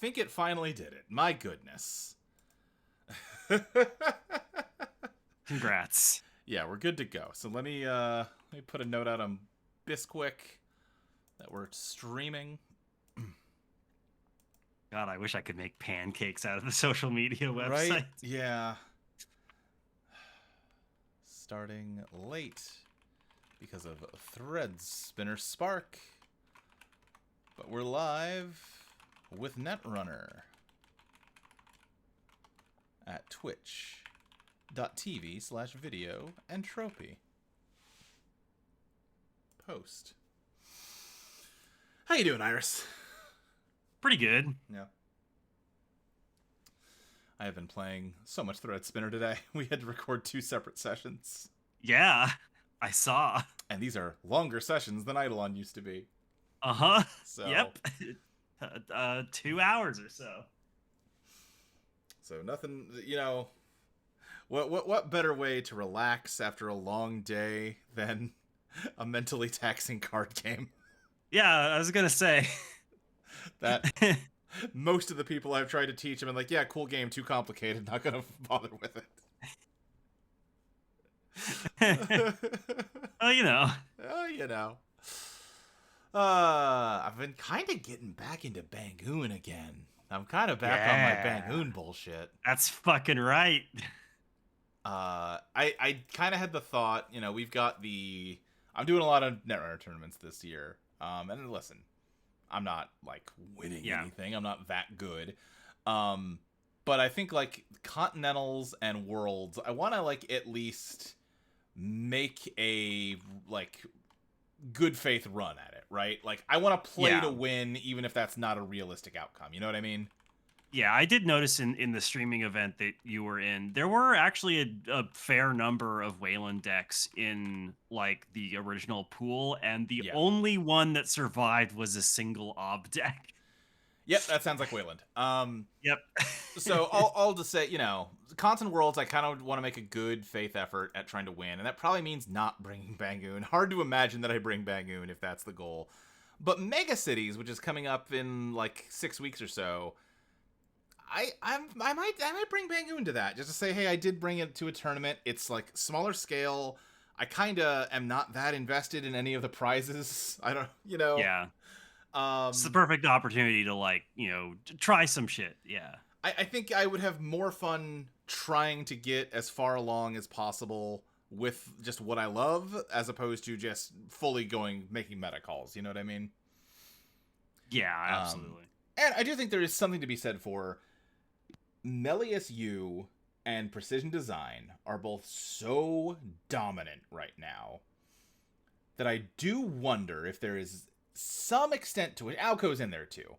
think it finally did it. My goodness. Congrats. Yeah, we're good to go. So let me put a note out on Bisquick that we're streaming. God, I wish I could make pancakes out of the social media website. Right? Yeah. Starting late because of Thread Spinner Spark. But we're live with Netrunner at twitch.tv/video entropy. Post. How you doing, Iris? Pretty good. Yeah. I have been playing so much Thread Spinner today. We had to record 2 separate sessions. Yeah, I saw. And these are longer sessions than Eidolon used to be. Uh-huh. So, yep. 2 hours or so. So nothing, what better way to relax after a long day than a mentally taxing card game? Yeah, I was gonna say. That most of the people I've tried to teach have been like, yeah, cool game, too complicated, not gonna bother with it. Oh, I've been kind of getting back into Bangoon again. I'm kind of back on my Bangoon bullshit. That's fucking right. I kind of had the thought, we've got I'm doing a lot of Netrunner tournaments this year. And listen, I'm not like winning anything. I'm not that good. But I think like Continentals and Worlds, I want to like at least make a like good faith run at it, right? Like I want to play to win, even if that's not a realistic outcome. You know what I mean? Yeah, I did notice in the streaming event that you were in, there were actually a fair number of Wayland decks in like the original pool, and the only one that survived was a single Ob deck. Yep, that sounds like Wayland. Yep. So all to say, Content Worlds, I kind of want to make a good faith effort at trying to win, and that probably means not bringing Bangoon. Hard to imagine that I bring Bangoon if that's the goal. But Mega Cities, which is coming up in like 6 weeks or so, I might bring Bangoon to that, just to say, hey, I did bring it to a tournament. It's like smaller scale. I kind of am not that invested in any of the prizes. I don't, Yeah. It's the perfect opportunity to like, try some shit. Yeah. I think I would have more fun trying to get as far along as possible with just what I love, as opposed to just fully making meta calls. You know what I mean? Yeah, absolutely. And I do think there is something to be said for Melius U and Precision Design are both so dominant right now that I do wonder if there is some extent to which Alco's in there too.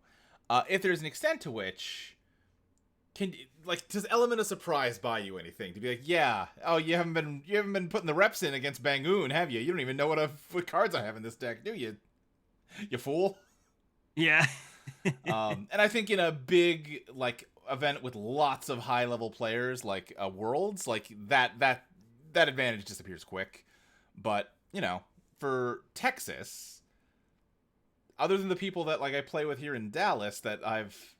If there's an extent to which does Element of Surprise buy you anything to be like, yeah, oh, you haven't been putting the reps in against Bangoon, have you? You don't even know what cards I have in this deck, do you? You fool. Yeah. And I think in a big like event with lots of high level players like Worlds, like that advantage disappears quick. But for Texas, other than the people that like I play with here in Dallas that I've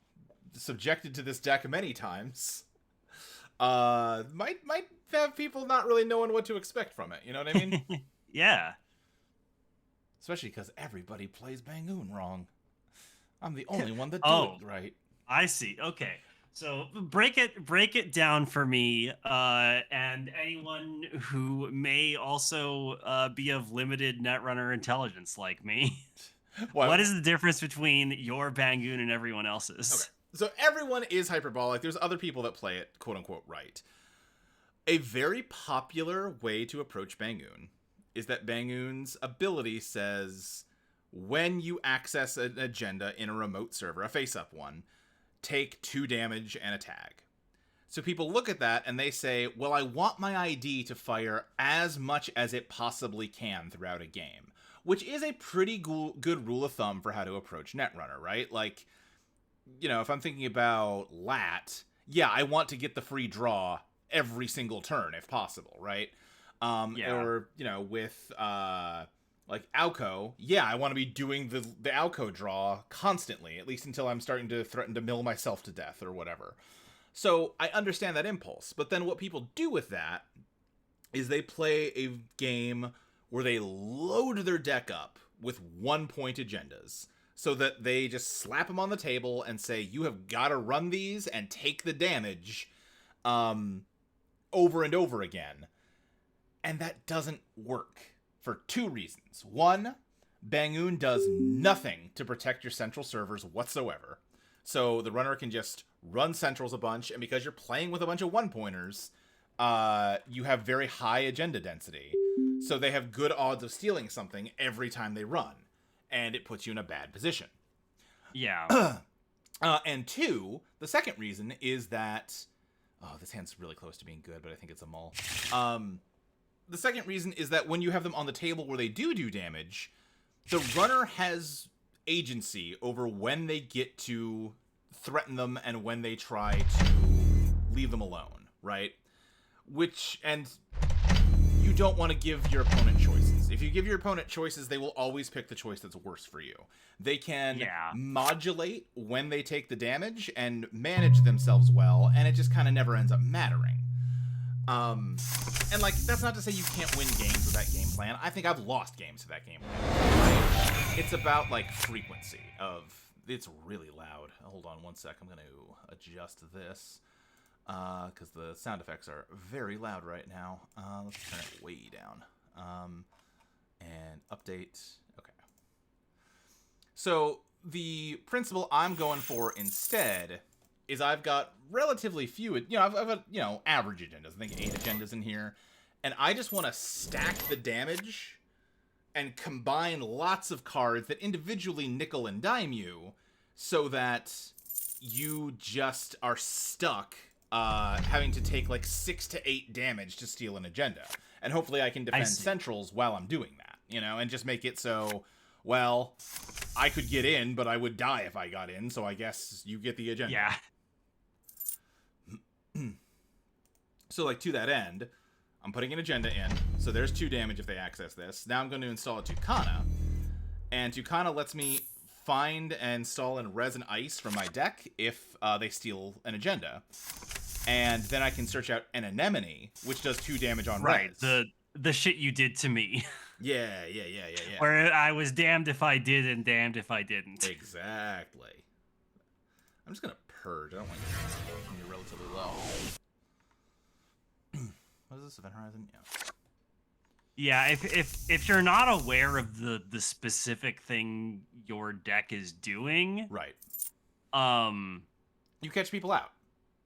subjected to this deck many times, might have people not really knowing what to expect from it. You know what I mean? Yeah. Especially because everybody plays Bangoon wrong. I'm the only one that do it right. I see. Okay. So break it down for me, and anyone who may also be of limited Netrunner intelligence like me. What is the difference between your Bangoon and everyone else's? Okay. So everyone is hyperbolic. There's other people that play it, quote unquote, right. A very popular way to approach Bangoon is that Bangoon's ability says, when you access an agenda in a remote server, a face-up one, take 2 damage and a tag. So people look at that and they say, well, I want my ID to fire as much as it possibly can throughout a game, which is a pretty good rule of thumb for how to approach Netrunner, right? Like, if I'm thinking about Lat, yeah, I want to get the free draw every single turn if possible, right? Or, with Like Alco, yeah, I want to be doing the Alco draw constantly, at least until I'm starting to threaten to mill myself to death or whatever. So I understand that impulse, but then what people do with that is they play a game where they load their deck up with 1-point agendas so that they just slap them on the table and say, you have got to run these and take the damage over and over again. And that doesn't work for 2 reasons. One, Bangoon does nothing to protect your central servers whatsoever. So the runner can just run centrals a bunch, and because you're playing with a bunch of 1-pointers, you have very high agenda density. So they have good odds of stealing something every time they run, and it puts you in a bad position. Yeah. And 2, the second reason is that... Oh, this hand's really close to being good, but I think it's a mull. The second reason is that when you have them on the table where they do damage, the runner has agency over when they get to threaten them and when they try to leave them alone, right? And you don't want to give your opponent choices. If you give your opponent choices, they will always pick the choice that's worse for you. They can modulate when they take the damage and manage themselves well, and it just kind of never ends up mattering. And like, that's not to say you can't win games with that game plan. I think I've lost games with that game plan. Right? It's about like frequency of, it's really loud. Hold on one sec. I'm going to adjust this. Because the sound effects are very loud right now. Let's turn it way down. And update. Okay. So the principle I'm going for instead is I've got relatively few, I've got, average agendas. I think 8 agendas in here. And I just want to stack the damage and combine lots of cards that individually nickel and dime you so that you just are stuck having to take like 6 to 8 damage to steal an agenda. And hopefully I can defend centrals while I'm doing that, and just make it so, well, I could get in, but I would die if I got in, so I guess you get the agenda. Yeah. So, like, to that end, I'm putting an agenda in, so there's 2 damage if they access this. Now I'm going to install a Tucana, and Tucana lets me find and install in res and ice from my deck if they steal an agenda. And then I can search out an anemone, which does 2 damage on res. The shit you did to me. Yeah. Where I was damned if I did and damned if I didn't. Exactly. I'm just going to purge. I don't want you when you're relatively low. What is this, Event Horizon? Yeah. Yeah, if you're not aware of the specific thing your deck is doing, right, you catch people out.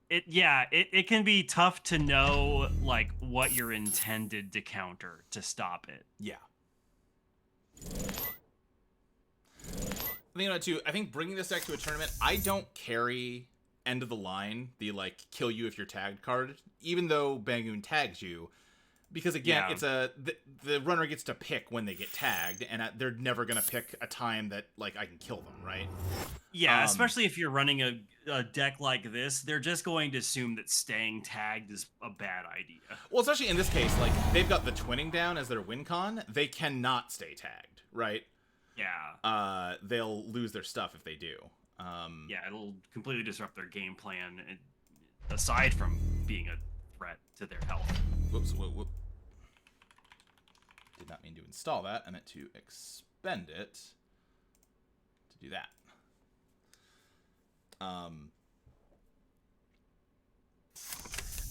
It can be tough to know like what you're intended to counter to stop it. Yeah. I think about too. I think bringing this deck to a tournament, I don't carry end of the line, the like kill you if you're tagged card, even though Bangoon tags you. Because again, it's the runner gets to pick when they get tagged, and they're never gonna pick a time that like I can kill them, right? Yeah, especially if you're running a deck like this, they're just going to assume that staying tagged is a bad idea. Well, especially in this case, like they've got the twinning down as their win con, they cannot stay tagged, right? Yeah. They'll lose their stuff if they do. Yeah, it'll completely disrupt their game plan, aside from being a threat to their health. Whoops. Did not mean to install that. I meant to expend it to do that.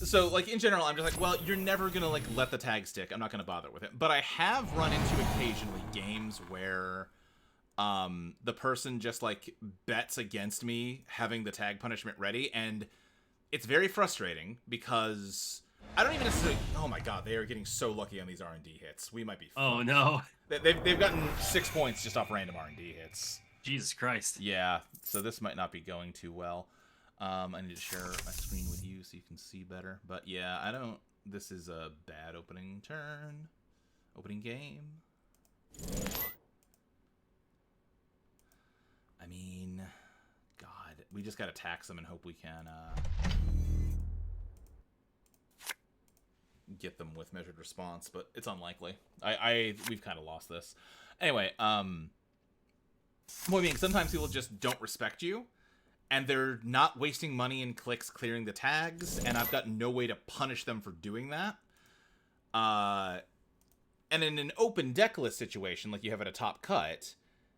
So, like, in general, I'm just like, well, you're never going to, like, let the tag stick. I'm not going to bother with it. But I have run into occasionally games where the person just, like, bets against me having the tag punishment ready. And it's very frustrating because I don't even necessarily... Oh, my God. They are getting so lucky on these R&D hits. We might be fucked. Oh, no. They've gotten 6 points just off random R&D hits. Jesus Christ. Yeah, so this might not be going too well. I need to share my screen with you so you can see better. But yeah, this is a bad opening turn. Opening game. I mean, God, we just gotta tax them and hope we can, get them with measured response, but it's unlikely. We've kind of lost this. Anyway, point being, sometimes people just don't respect you, and they're not wasting money and clicks clearing the tags, and I've got no way to punish them for doing that. And in an open deck list situation, like you have at a top cut,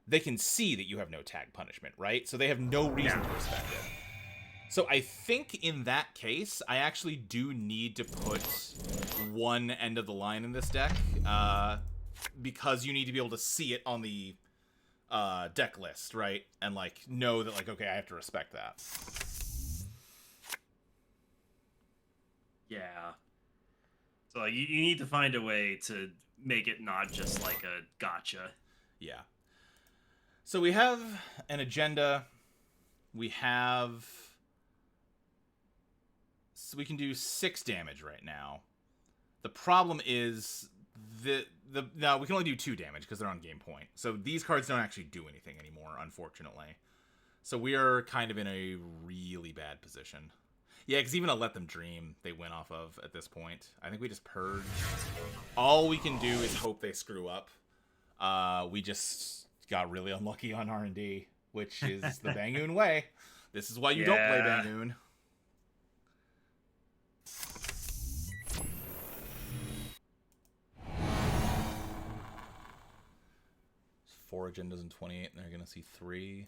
they can see that you have no tag punishment, right? So they have no reason to respect it. So I think in that case, I actually do need to put one end of the line in this deck, because you need to be able to see it on the deck list, right? And like know that, like, okay, I have to respect that. Yeah. So you need to find a way to make it not just like a gotcha. Yeah. So we have an agenda. We have... So we can do 6 damage right now. The problem is no, we can only do 2 damage because they're on game point. So these cards don't actually do anything anymore, unfortunately. So we are kind of in a really bad position. Yeah, because even a Let Them Dream, they went off of at this point. I think we just purge. All we can do is hope they screw up. We just got really unlucky on R&D, which is the Bangoon way. This is why you don't play Bangoon. Four agendas in 28, and they're going to see 3.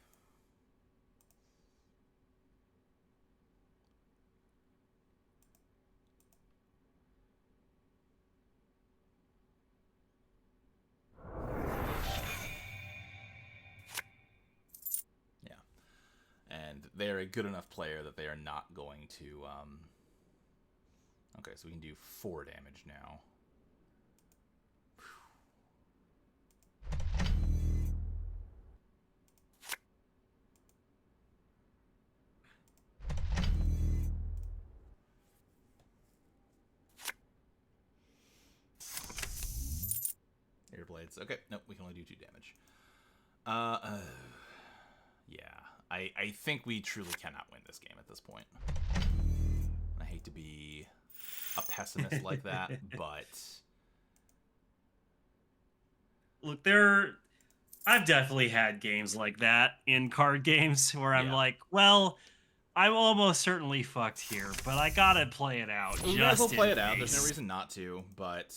Yeah. And they're a good enough player that they are not going to... Okay, so we can do 4 damage now. Blades. Okay, nope, we can only do 2 damage. Yeah, I think we truly cannot win this game at this point. I hate to be a pessimist like that, but... Look, I've definitely had games like that in card games where I'm like, well, I'm almost certainly fucked here, but I gotta play it out. We might as well play it out. There's no reason not to, but...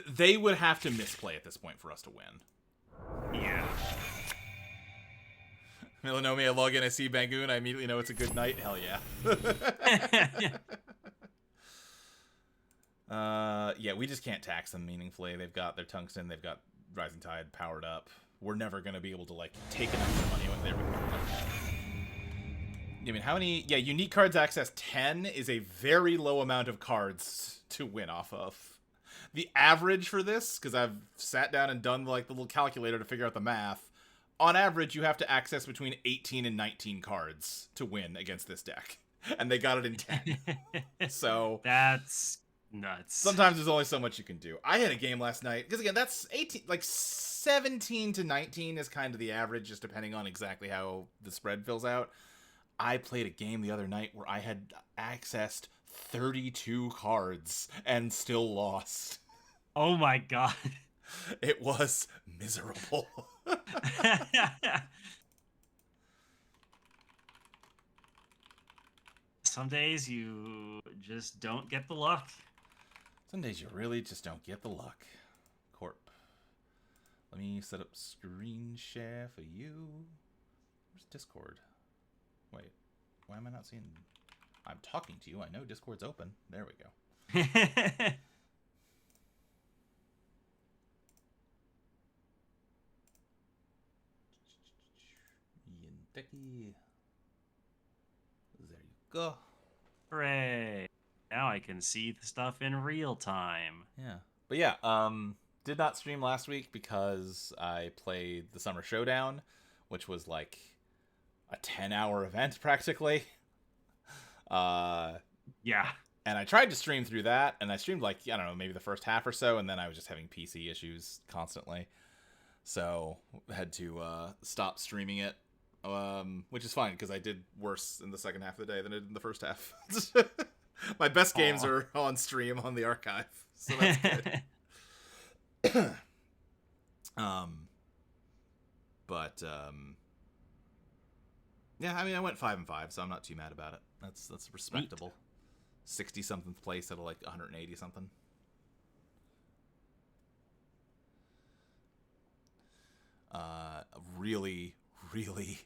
They would have to misplay at this point for us to win. Yeah. Melanomi, I log in, I see Bangoon, I immediately know it's a good night. Hell yeah. Yeah, we just can't tax them meaningfully. They've got their Tungsten, they've got Rising Tide powered up. We're never going to be able to, like, take enough money when there we go. I mean, how many... Yeah, unique cards access 10 is a very low amount of cards to win off of. The average for this, because I've sat down and done like the little calculator to figure out the math, on average you have to access between 18 and 19 cards to win against this deck. And they got it in 10. So that's nuts. Sometimes there's only so much you can do. I had a game last night, because again, that's 18, like 17 to 19 is kind of the average, just depending on exactly how the spread fills out. I played a game the other night where I had accessed 32 cards and still lost. Oh my god. It was miserable. Some days you just don't get the luck. Some days you really just don't get the luck. Corp. Let me set up screen share for you. Where's Discord? Wait, why am I not seeing... I'm talking to you. I know Discord's open. There we go. Yinteki. There you go. Hooray. Now I can see the stuff in real time. Yeah. But yeah, did not stream last week because I played the Summer Showdown, which was like a 10-hour event practically. Yeah. And I tried to stream through that, and I streamed like, I don't know, maybe the first half or so, and then I was just having PC issues constantly. So had to stop streaming it, which is fine because I did worse in the second half of the day than I did in the first half. My best games Aw. are on stream on the archive, so that's good. um, but yeah, I mean, I went 5-5, so I'm not too mad about it. That's respectable. 60 something place out of like 180 something. Really, really,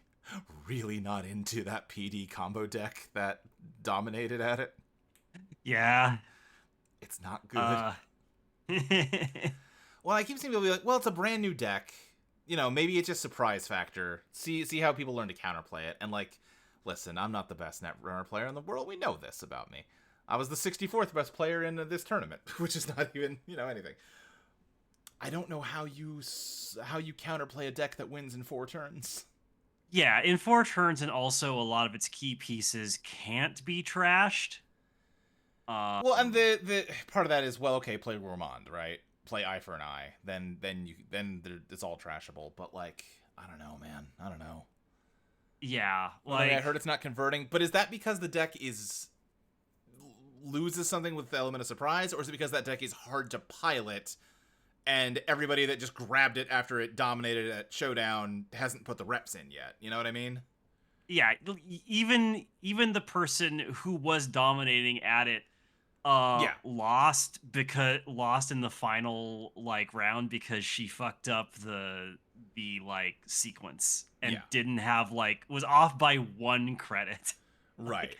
really not into that PD combo deck that dominated at it. Yeah. It's not good. Well, I keep seeing people be like, well, it's a brand new deck. You know, maybe it's just surprise factor. See how people learn to counterplay it. And like, listen, I'm not the best Netrunner player in the world. We know this about me. I was the 64th best player in this tournament, which is not even, anything. I don't know how you counterplay a deck that wins in 4 turns. Yeah, in 4 turns, and also a lot of its key pieces can't be trashed. Well, and the part of that is, well, okay, play Gourmand, right? Play eye for an eye. Then it's all trashable. But like, I don't know, man. I don't know. Yeah, Well, I heard it's not converting, but is that because the deck loses something with the element of surprise, or is it because that deck is hard to pilot, and everybody that just grabbed it after it dominated at Showdown hasn't put the reps in yet? You know what I mean? Yeah, even the person who was dominating at it Yeah. lost in the final like round because she fucked up the like sequence and Yeah. didn't have like was off by 1 credit. Right.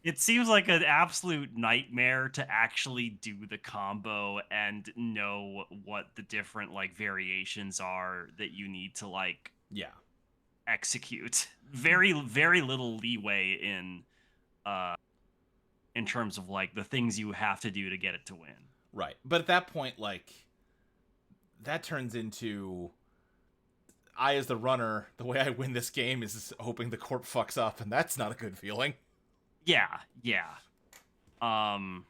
It seems like an absolute nightmare to actually do the combo and know what the different like variations are that you need to like Yeah. execute. Very little leeway in terms of like the things you have to do to get it to win. Right. But at that point, like, that turns into, I as the runner, the way I win this game is hoping the corp fucks up, and that's not a good feeling. Yeah. And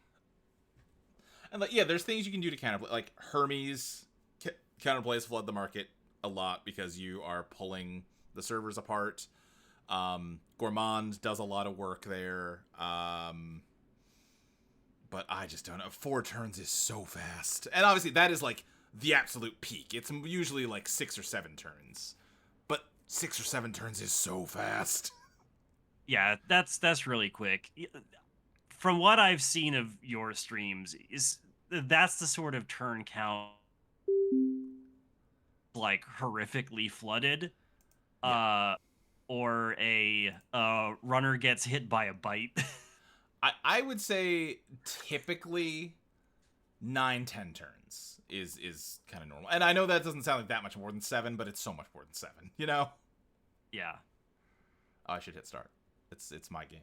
like, yeah, there's things you can do to counterplay. Like Hermes counterplays flood the market a lot because you are pulling the servers apart. Gourmand does a lot of work there. But I just don't know. 4 turns is so fast. And obviously that is like the absolute peak. It's usually like 6 or 7 turns. But 6 or 7 turns is so fast. Yeah, that's really quick. From what I've seen of your streams, that's the sort of turn count like horrifically flooded. Yeah. Or a runner gets hit by a bite. I would say typically 9-10 turns is kind of normal. And I know that doesn't sound like that much more than 7, but it's so much more than 7, you know? Yeah. Oh, I should hit start. It's my game.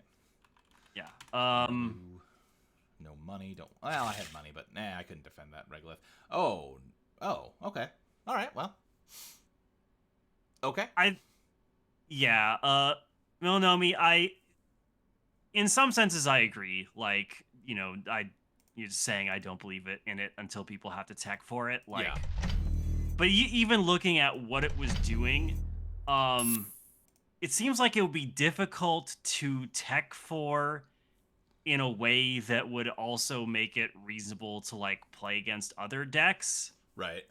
Yeah. No money. Don't. Well, I had money, but I couldn't defend that regolith. Oh. Okay. All right. Well. Okay. Yeah. Milanomi, in some senses, I agree. Like, you're just saying I don't believe in it until people have to tech for it. Like, yeah. But even looking at what it was doing, it seems like it would be difficult to tech for in a way that would also make it reasonable to like play against other decks. Right.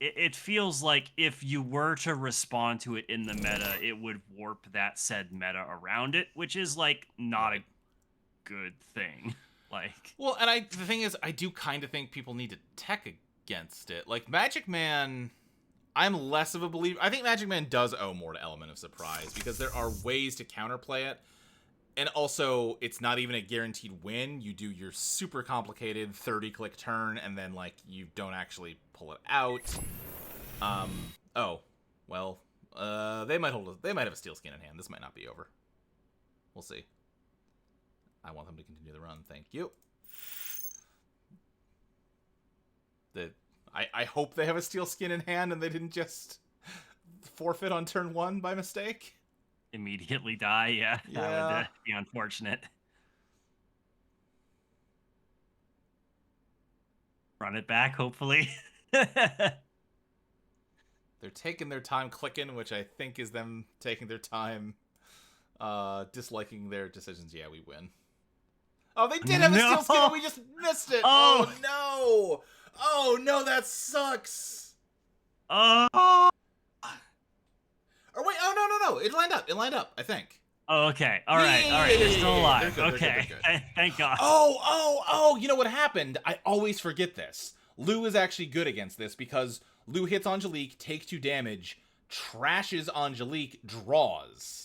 It feels like if you were to respond to it in the meta, it would warp that said meta around it, which is like not a good thing. Like, well, and the thing is, I do kind of think people need to tech against it. Like Magic Man, I'm less of a believer. I think Magic Man does owe more to element of surprise because there are ways to counterplay it. And also, it's not even a guaranteed win. You do your super complicated 30-click turn, and then, like, you don't actually pull it out. Oh. Well, they might have a steel skin in hand. This might not be over. We'll see. I want them to continue the run. Thank you. I hope they have a steel skin in hand and they didn't just forfeit on turn 1 by mistake. Immediately die, yeah. That would be unfortunate. Run it back, hopefully. They're taking their time clicking, which I think is them taking their time Disliking their decisions. Yeah, we win. Oh, they did have a steel skin and we just missed it. Oh. No. Oh, no, that sucks. Oh. Or wait, oh, no. It lined up, I think. Oh, okay. All right. They're still alive. They're good. Okay. Thank God. Oh, you know what happened? I always forget this. Lou is actually good against this because Lou hits Angelique, takes 2 damage, trashes Angelique, draws.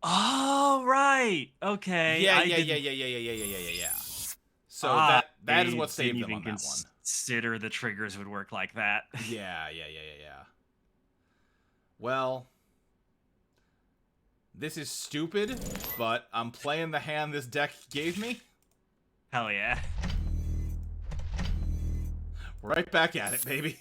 Oh, right. Okay. Yeah. So that is what saved them on that one. Consider the triggers would work like that. Yeah. Well, this is stupid, but I'm playing the hand this deck gave me. Hell yeah. Right back at it, baby.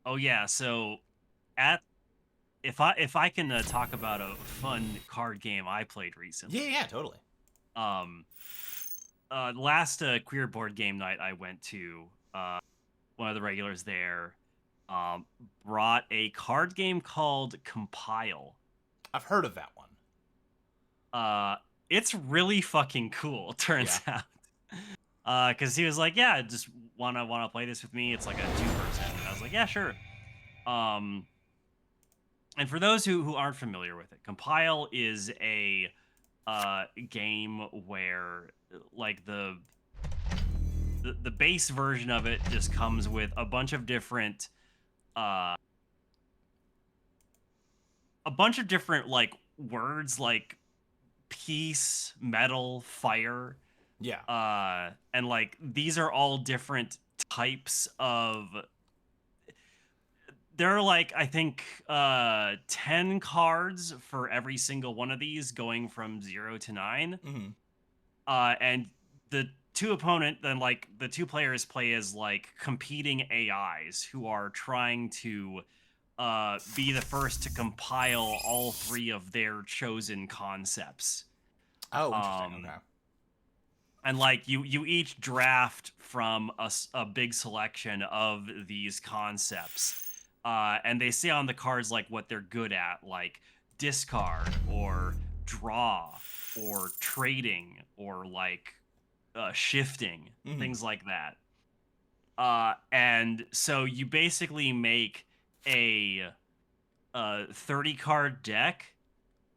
Oh yeah, so if I can talk about a fun card game I played recently. Yeah, totally. Last queer board game night I went to, one of the regulars there brought a card game called Compile. I've heard of that one. It's really fucking cool, turns out. Because he was like, yeah, just wanna play this with me. It's like a 2-person. And I was like, yeah, sure. And for those who aren't familiar with it, Compile is a game where like the base version of it just comes with a bunch of different like words like peace, metal, fire. Yeah. And like these are all different types of. There are like I think 10 cards for every single one of these, going from 0 to 9. Mm-hmm. And the the 2 players play as like competing AIs who are trying to be the first to compile all 3 of their chosen concepts. Oh, interesting. Okay. And like you each draft from a big selection of these concepts, and they say on the cards like what they're good at, like discard or draw or trading or like shifting, things like that. And so you basically make a 30 card deck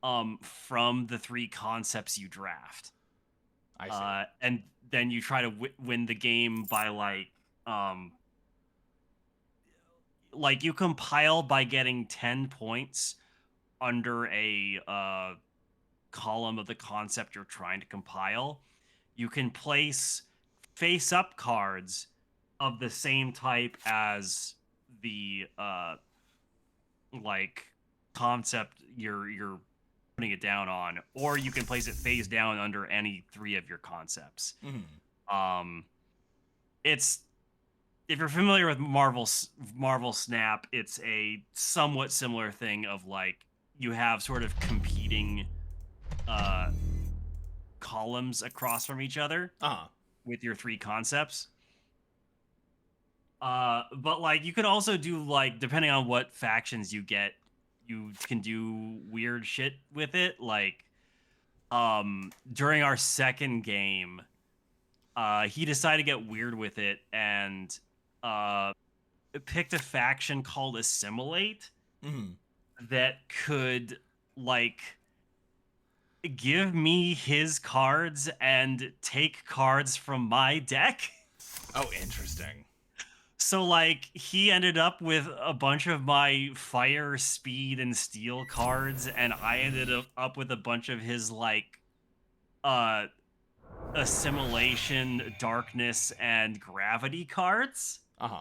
from the 3 concepts you draft. I see. And then you try to win the game by like you compile by getting 10 points under a column of the concept you're trying to compile. You can place face-up cards of the same type as the like concept you're putting it down on, or you can place it face down under any 3 of your concepts. It's, if you're familiar with Marvel Snap, it's a somewhat similar thing of like you have sort of competing columns across from each other with your 3 concepts. But like you could also do like, depending on what factions you get, you can do weird shit with it. Like during our second game, he decided to get weird with it and picked a faction called Assimilate that could like give me his cards and take cards from my deck. Oh, interesting. So like he ended up with a bunch of my fire, speed, and steel cards, and I ended up with a bunch of his like assimilation, darkness, and gravity cards. It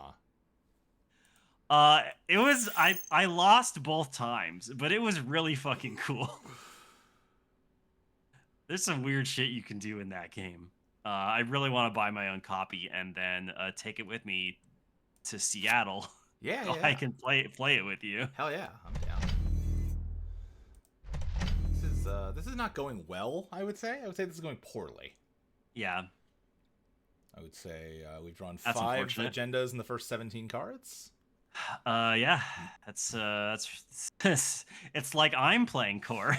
was I lost both times, but it was really fucking cool. There's some weird shit you can do in that game. I really want to buy my own copy and then take it with me to Seattle. Yeah. I can play it with you. Hell yeah, I'm down. This is not going well, I would say. I would say this is going poorly. Yeah. I would say we've drawn That's 5 unfortunate. agendas in the first 17 cards. Yeah. That's it's like I'm playing core.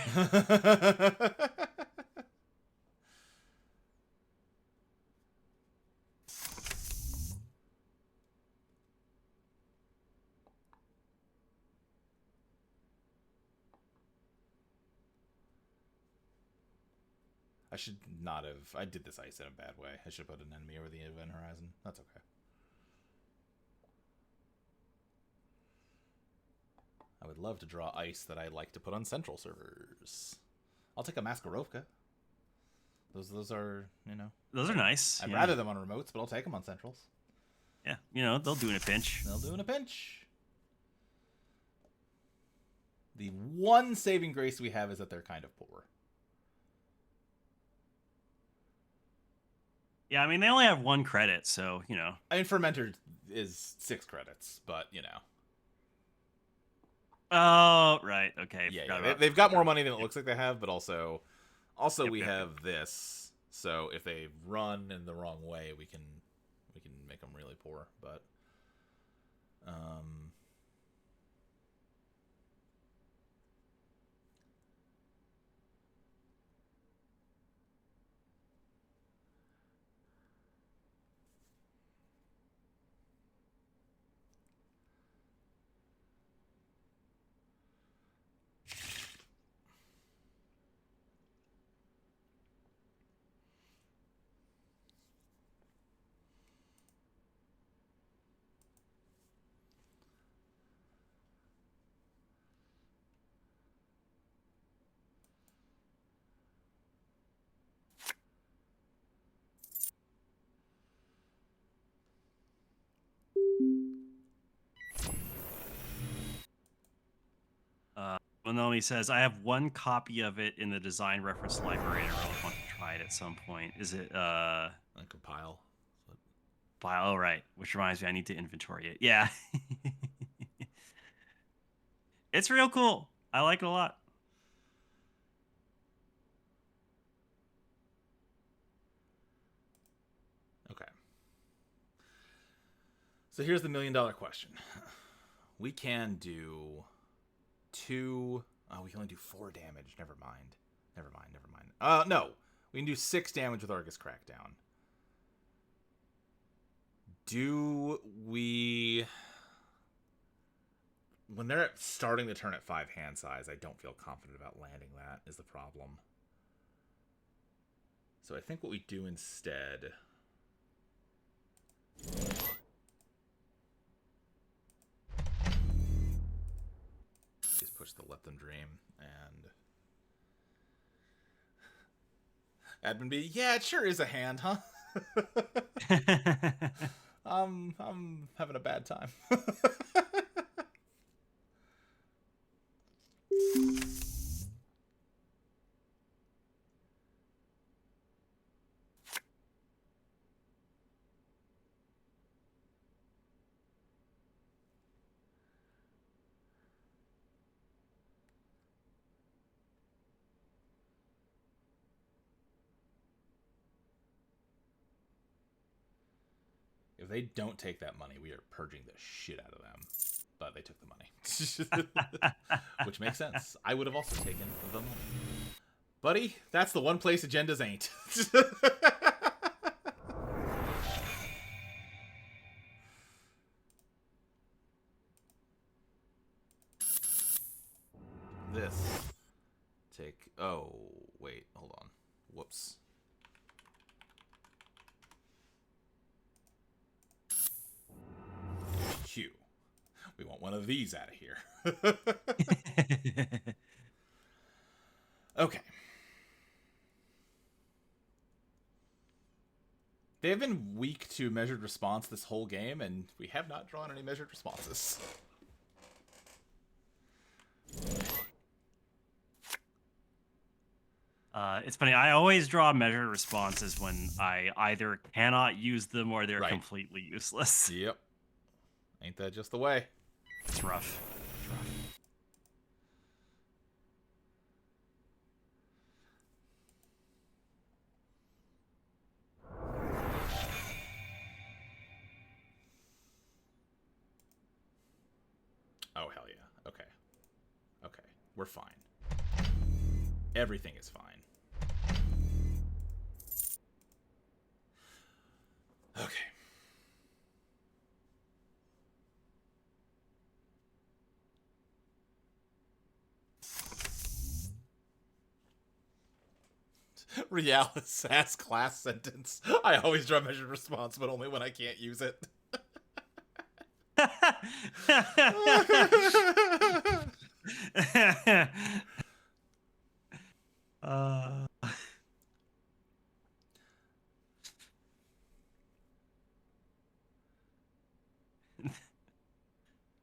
I should not have. I did this ice in a bad way. I should have put an enemy over the event horizon. That's okay. I would love to draw ice that I like to put on central servers. I'll take a Maskarovka. Those are, you know. Those are nice. I'd rather them on remotes, but I'll take them on centrals. Yeah, you know, they'll do in a pinch. They'll do in a pinch. The one saving grace we have is that they're kind of poor. Yeah, I mean, they only have 1 credit, so, you know. I mean, Fermenter is 6 credits, but, you know. Oh, right. Okay. Yeah. They've got more money than it looks like they have, but also we have this. So if they run in the wrong way, we can make them really poor. But Bonomi says, I have 1 copy of it in the design reference library and I really want to try it at some point. Is it like a pile? File? Oh, right. Which reminds me, I need to inventory it. Yeah. It's real cool. I like it a lot. Okay. So here's the $1 million question. We can do 2... Oh, we can only do 4 damage. Never mind. No. We can do 6 damage with Argus Crackdown. Do we... When they're starting the turn at 5 hand size, I don't feel confident about landing that, is the problem. So I think what we do instead... is push the Let Them Dream, and... Admin B, yeah, it sure is a hand, huh? I'm having a bad time. If they don't take that money, we are purging the shit out of them. But they took the money. Which makes sense. I would have also taken the money. Buddy, that's the one place agendas ain't. This. Take... Oh, wait. Hold on. Whoops. Q. We want one of these out of here. Okay. They have been weak to measured response this whole game, and we have not drawn any measured responses. It's funny. I always draw measured responses when I either cannot use them or they're completely useless. Yep. Ain't that just the way? It's rough. Oh, hell yeah. Okay. Okay. We're fine. Everything is fine. Okay. Realis has class sentence. I always draw measured response, but only when I can't use it. uh,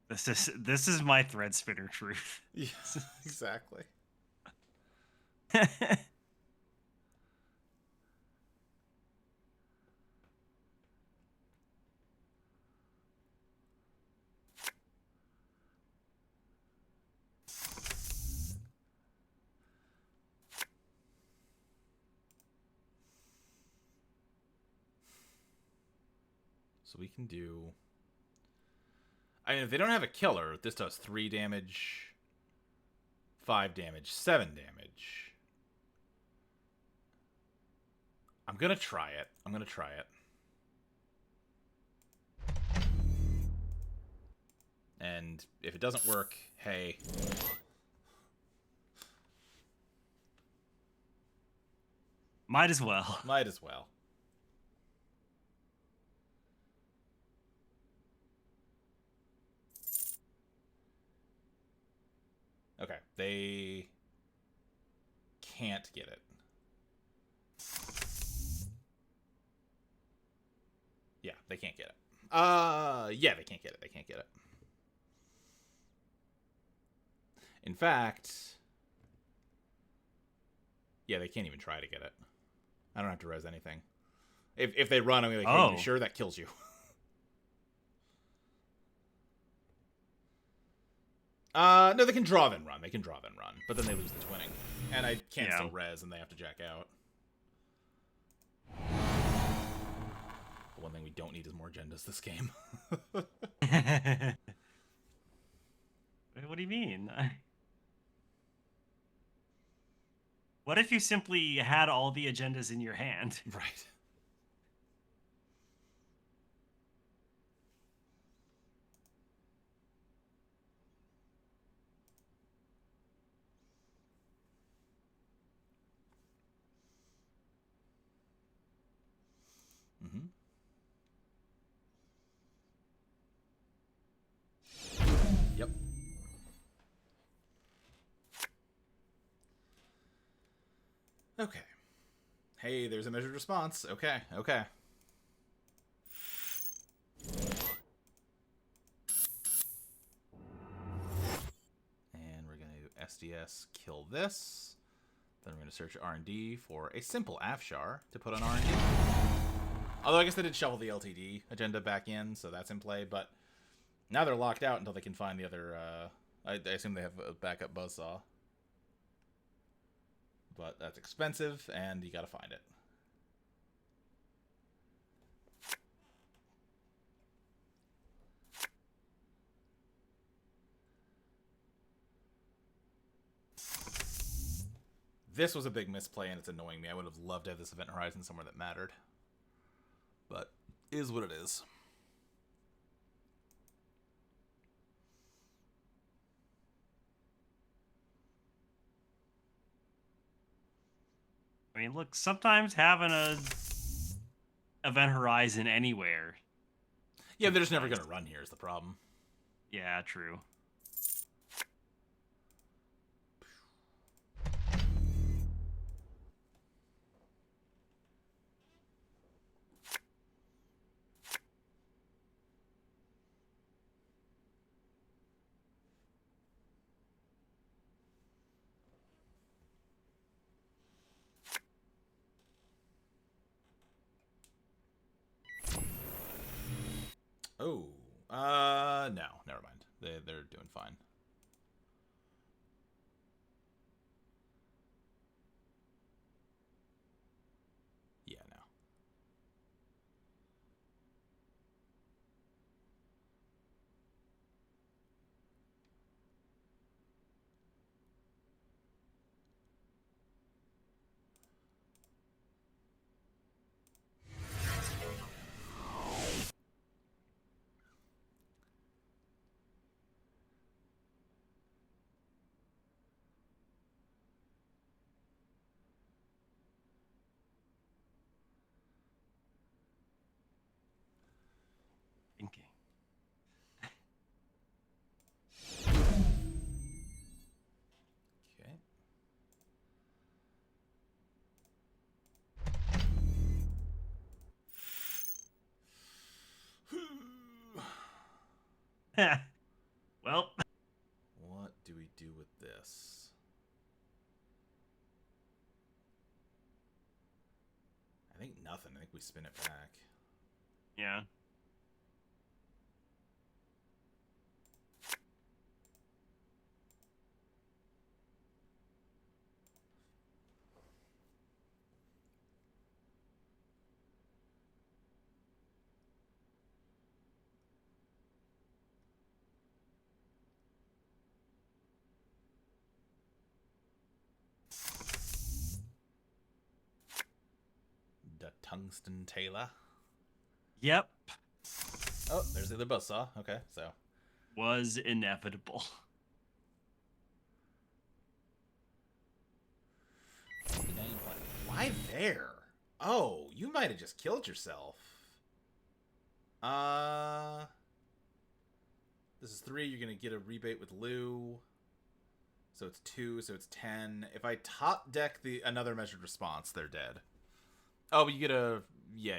this is my thread spinner truth. Yeah, exactly. So we can do... I mean, if they don't have a killer, this does 3 damage, 5 damage, 7 damage. I'm gonna try it. And if it doesn't work, hey... Might as well. Might as well. Okay, they can't get it. Yeah, they can't get it. Yeah, they can't get it. In fact, yeah, they can't even try to get it. I don't have to res anything. If they run, I'm gonna be like, hey, you sure that kills you? No, they can draw then run. But then they lose the twinning. And I can't still res, and they have to jack out. The one thing we don't need is more agendas this game. What do you mean? What if you simply had all the agendas in your hand? Right. Mm-hmm. Yep. Okay. Hey, there's a measured response. Okay. And we're going to SDS kill this. Then we're going to search R&D for a simple Afshar to put on R&D. Although I guess they did shovel the LTD agenda back in, so that's in play. But now they're locked out until they can find the other... I assume they have a backup buzzsaw. But that's expensive, and you gotta find it. This was a big misplay, and it's annoying me. I would have loved to have this event horizon somewhere that mattered. But is what it is. I mean, look, sometimes having a event horizon anywhere. Yeah, they're just never going to run here is the problem. Yeah, true. Oh, no, never mind. They're doing fine. Yeah, no. Well, What do we do with this? I think nothing. I think we spin it back. yeah. The Tungsten Tailor. Yep. Oh, there's the other buzzsaw. Okay, so. Was inevitable. Why there? Oh, you might have just killed yourself. This is 3. You're gonna get a rebate with Lou. So it's 2. So it's 10. If I top deck another measured response, they're dead. Oh, but you get a yeah.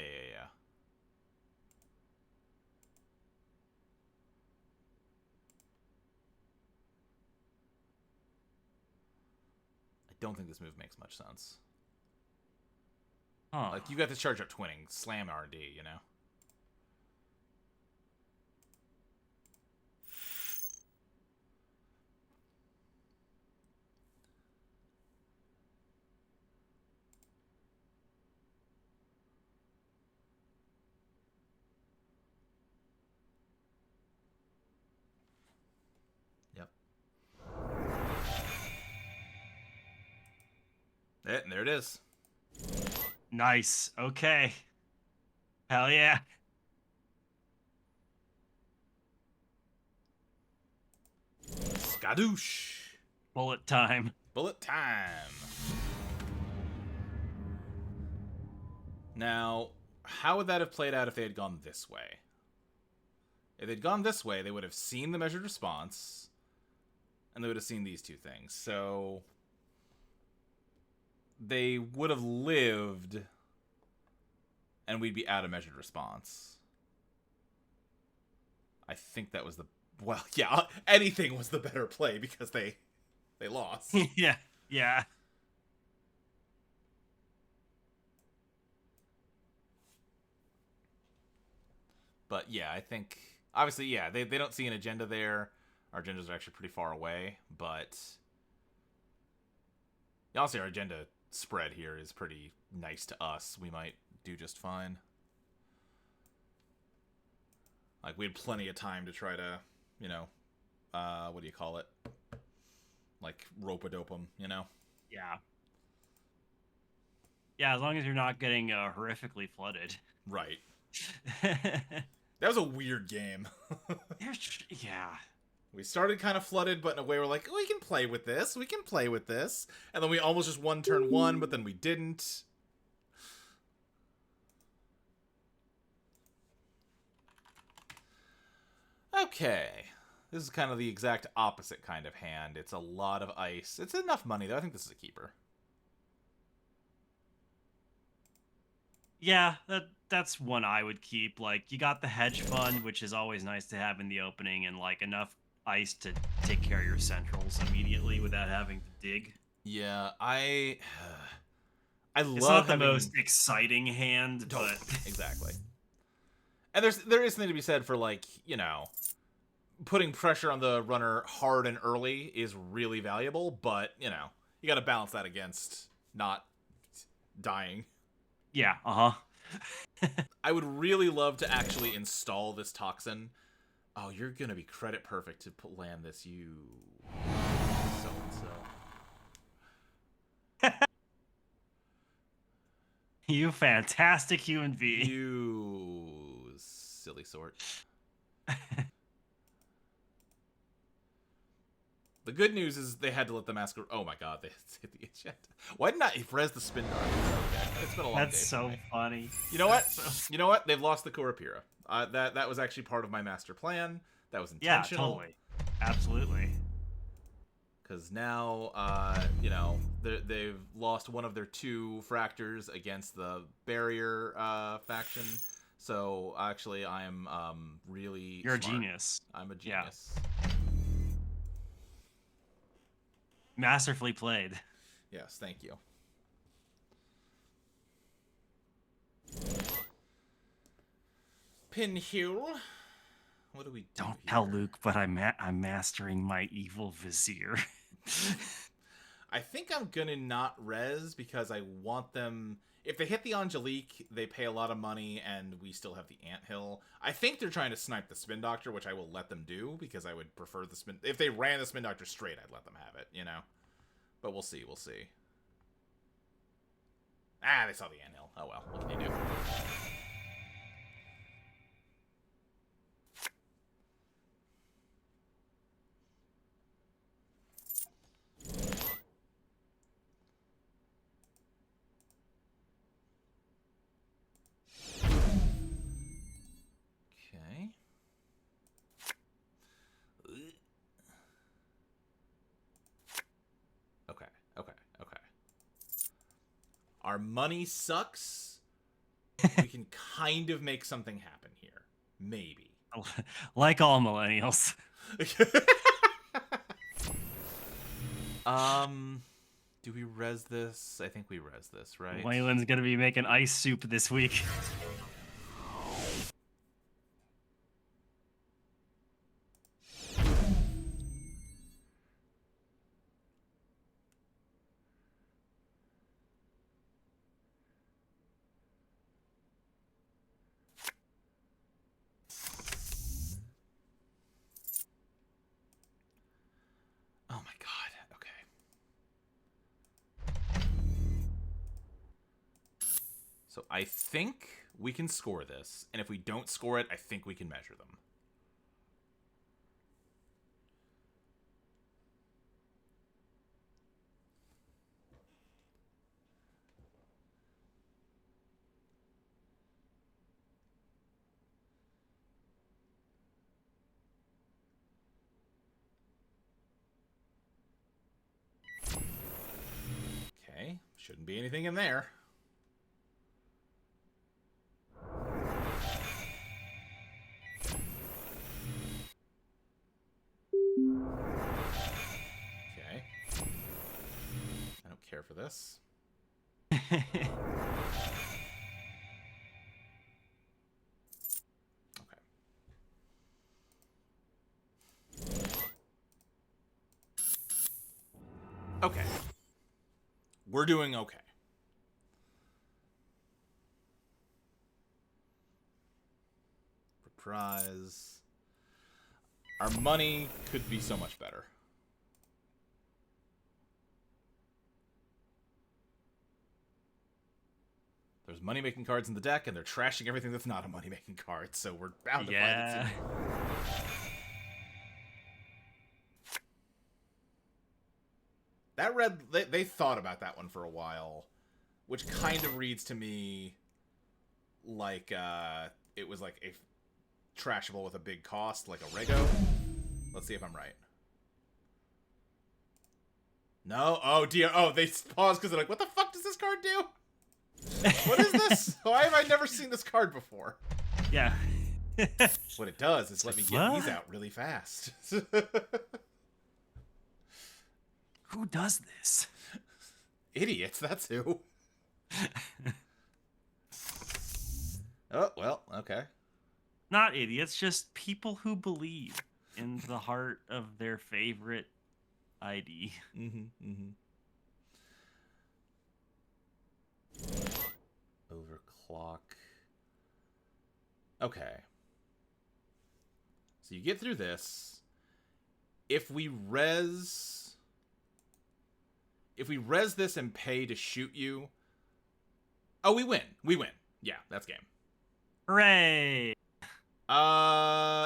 I don't think this move makes much sense. Huh. Like, you got the charge up twinning, slam R&D, you know? Yep. And there it is. Nice. Okay. Hell yeah. Skadoosh. Bullet time. Bullet time. Now, how would that have played out if they had gone this way? If they'd gone this way, they would have seen the measured response, and they would have seen these two things. So they would have lived, and we'd be out of measured response. I think that was the... Well, yeah, anything was the better play because they lost. Yeah. Yeah. But yeah, I think... Obviously, yeah, they don't see an agenda there. Our agendas are actually pretty far away, but... Honestly, our agenda spread here is pretty nice to us. We might do just fine. Like, we had plenty of time to try to, you know, what do you call it? Like, rope-a-dope them, you know? Yeah. Yeah, as long as you're not getting horrifically flooded. Right. That was a weird game. Yeah. We started kind of flooded, but in a way we're like, oh, we can play with this. We can play with this. And then we almost just won turn 1, but then we didn't. Okay. This is kind of the exact opposite kind of hand. It's a lot of ice. It's enough money, though. I think this is a keeper. Yeah, that's one I would keep. Like, you got the hedge fund, which is always nice to have in the opening, and like enough ice to take care of your centrals immediately without having to dig. Yeah, I love It's not the having... most exciting hand, but Exactly. And there is something to be said for, like, you know, putting pressure on the runner hard and early is really valuable, but, you know, you got to balance that against not dying. yeah, I would really love to actually install this toxin. Oh, you're going to be credit perfect to land this, you so-and-so. You fantastic human being. You silly sort. The good news is they had to let the mask... Oh my god, they hit the agenda. Why didn't I res the spin dart? Okay. It's been a long day. That's so funny. You know what? You know what? They've lost the Kurapira. That was actually part of my master plan. That was intentional. Yeah, totally. Absolutely. Because now, you know, they've lost one of their 2 fractors against the barrier faction. So actually, I am really You're smart. a genius. I'm a Yeah. genius. Masterfully played. Yes, thank you. Pinhule. What do we do Don't here? tell Luke, but I'm mastering my evil vizier. I think I'm gonna not res because I want them. If they hit the Angelique, they pay a lot of money, and we still have the Anthill. I think they're trying to snipe the Spin Doctor, which I will let them do because I would prefer the Spin. If they ran the Spin Doctor straight, I'd let them have it, you know. But we'll see. We'll see. Ah, they saw the Anthill. Oh well. What can you do? Okay. Okay. Okay. Okay. Our money sucks. We can kind of make something happen here. Maybe. Like all millennials. Do we res this? I think we res this, right? Waylon's gonna be making ice soup this week. Oh my god. Okay. So I think we can score this, and if we don't score it, I think we can measure them. Okay, shouldn't be anything in there. Okay. I don't care for this. Okay. Okay. We're doing okay. Reprise. Our money could be so much better. There's money-making cards in the deck, and they're trashing everything that's not a money-making card, so we're bound to find it soon. That red, they thought about that one for a while, which kind of reads to me like it was like a trashable with a big cost, like a Rego. Let's see if I'm right. No? Oh, dear. Oh, they paused because they're like, what the fuck does this card do? What is this? Why have I never seen this card before? Yeah. What it does is let me get these out really fast. Who does this? Idiots, that's who. Oh, well, okay. Not idiots, just people who believe in the heart of their favorite ID. Mm-hmm, mm-hmm. Overclock. Okay. So you get through this. If we res this and pay to shoot you. Oh, we win. We win. Yeah, that's game. Hooray!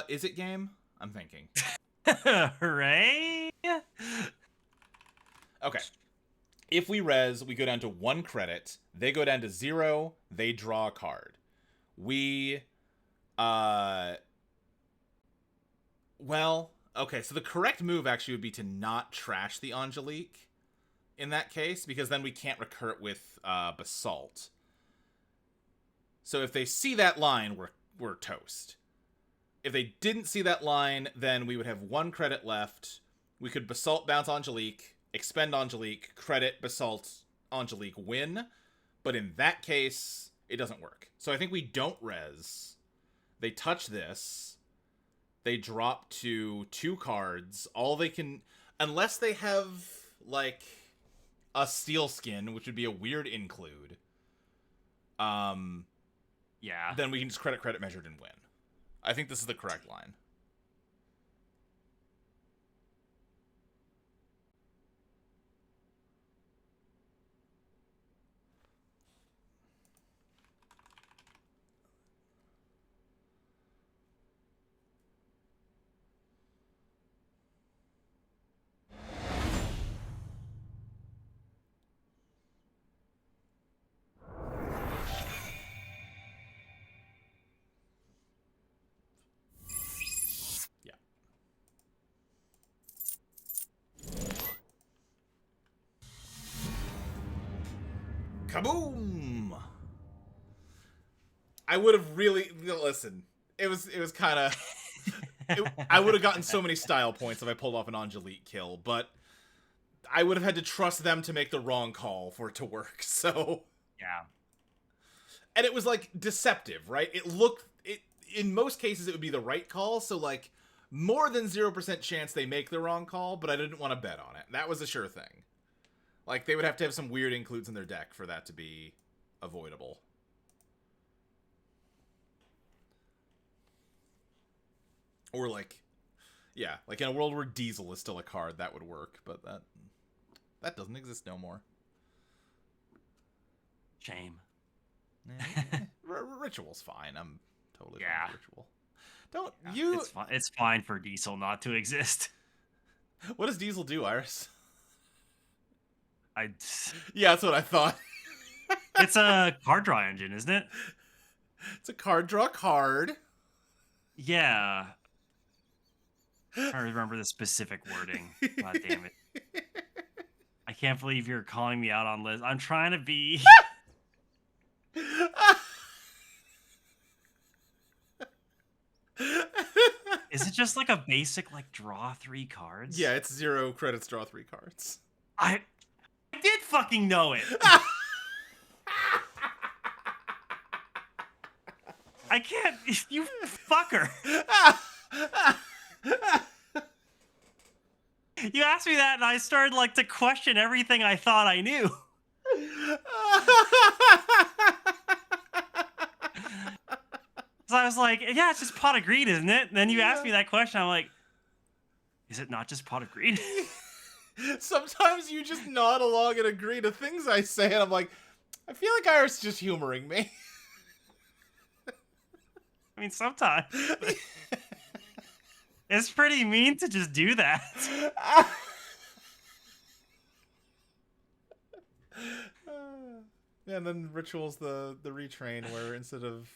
Is it game? I'm thinking. Hooray! Okay. If we res, we go down to 1 credit. They go down to 0. They draw a card. We, well, okay, so the correct move actually would be to not trash the Angelique in that case, because then we can't recur it with, Basalt. So if they see that line, we're toast. If they didn't see that line, then we would have 1 credit left. We could Basalt bounce Angelique, expend Angelique, credit Basalt Angelique, win. But in that case, it doesn't work. So I think we don't res. They touch this. They drop to 2 cards. All they can... Unless they have, like, a Steel Skin, which would be a weird include. Yeah. Then we can just credit measured and win. I think this is the correct line. Kaboom! I would have really... Listen, it was kind of... I would have gotten so many style points if I pulled off an Angelique kill, but I would have had to trust them to make the wrong call for it to work, so... Yeah. And it was, like, deceptive, right? It looked... In most cases, it would be the right call, so, like, more than 0% chance they make the wrong call, but I didn't want to bet on it. That was a sure thing. Like, they would have to have some weird includes in their deck for that to be avoidable. Or, like, yeah, like in a world where Diesel is still a card, that would work, but that doesn't exist no more. Shame. Ritual's fine. I'm totally fine with Ritual. Don't yeah, you... It's fine for Diesel not to exist. What does Diesel do, Iris? Yeah, that's what I thought. It's a card draw engine, isn't it? It's a card draw card. Yeah. I remember the specific wording. God damn it. I can't believe you're calling me out on Liz. I'm trying to be... Is it just like a basic, like, draw 3 cards? Yeah, it's 0 credits, draw 3 cards. I did fucking know it. I can't... You fucker. You asked me that, and I started, like, to question everything I thought I knew. So I was like, yeah, it's just pot of greed, isn't it? And then you asked me that question, I'm like, is it not just pot of greed? Sometimes you just nod along and agree to things I say, and I'm like, I feel like Iris is just humoring me. I mean, sometimes. It's pretty mean to just do that. Yeah, and then Ritual's the retrain, where instead of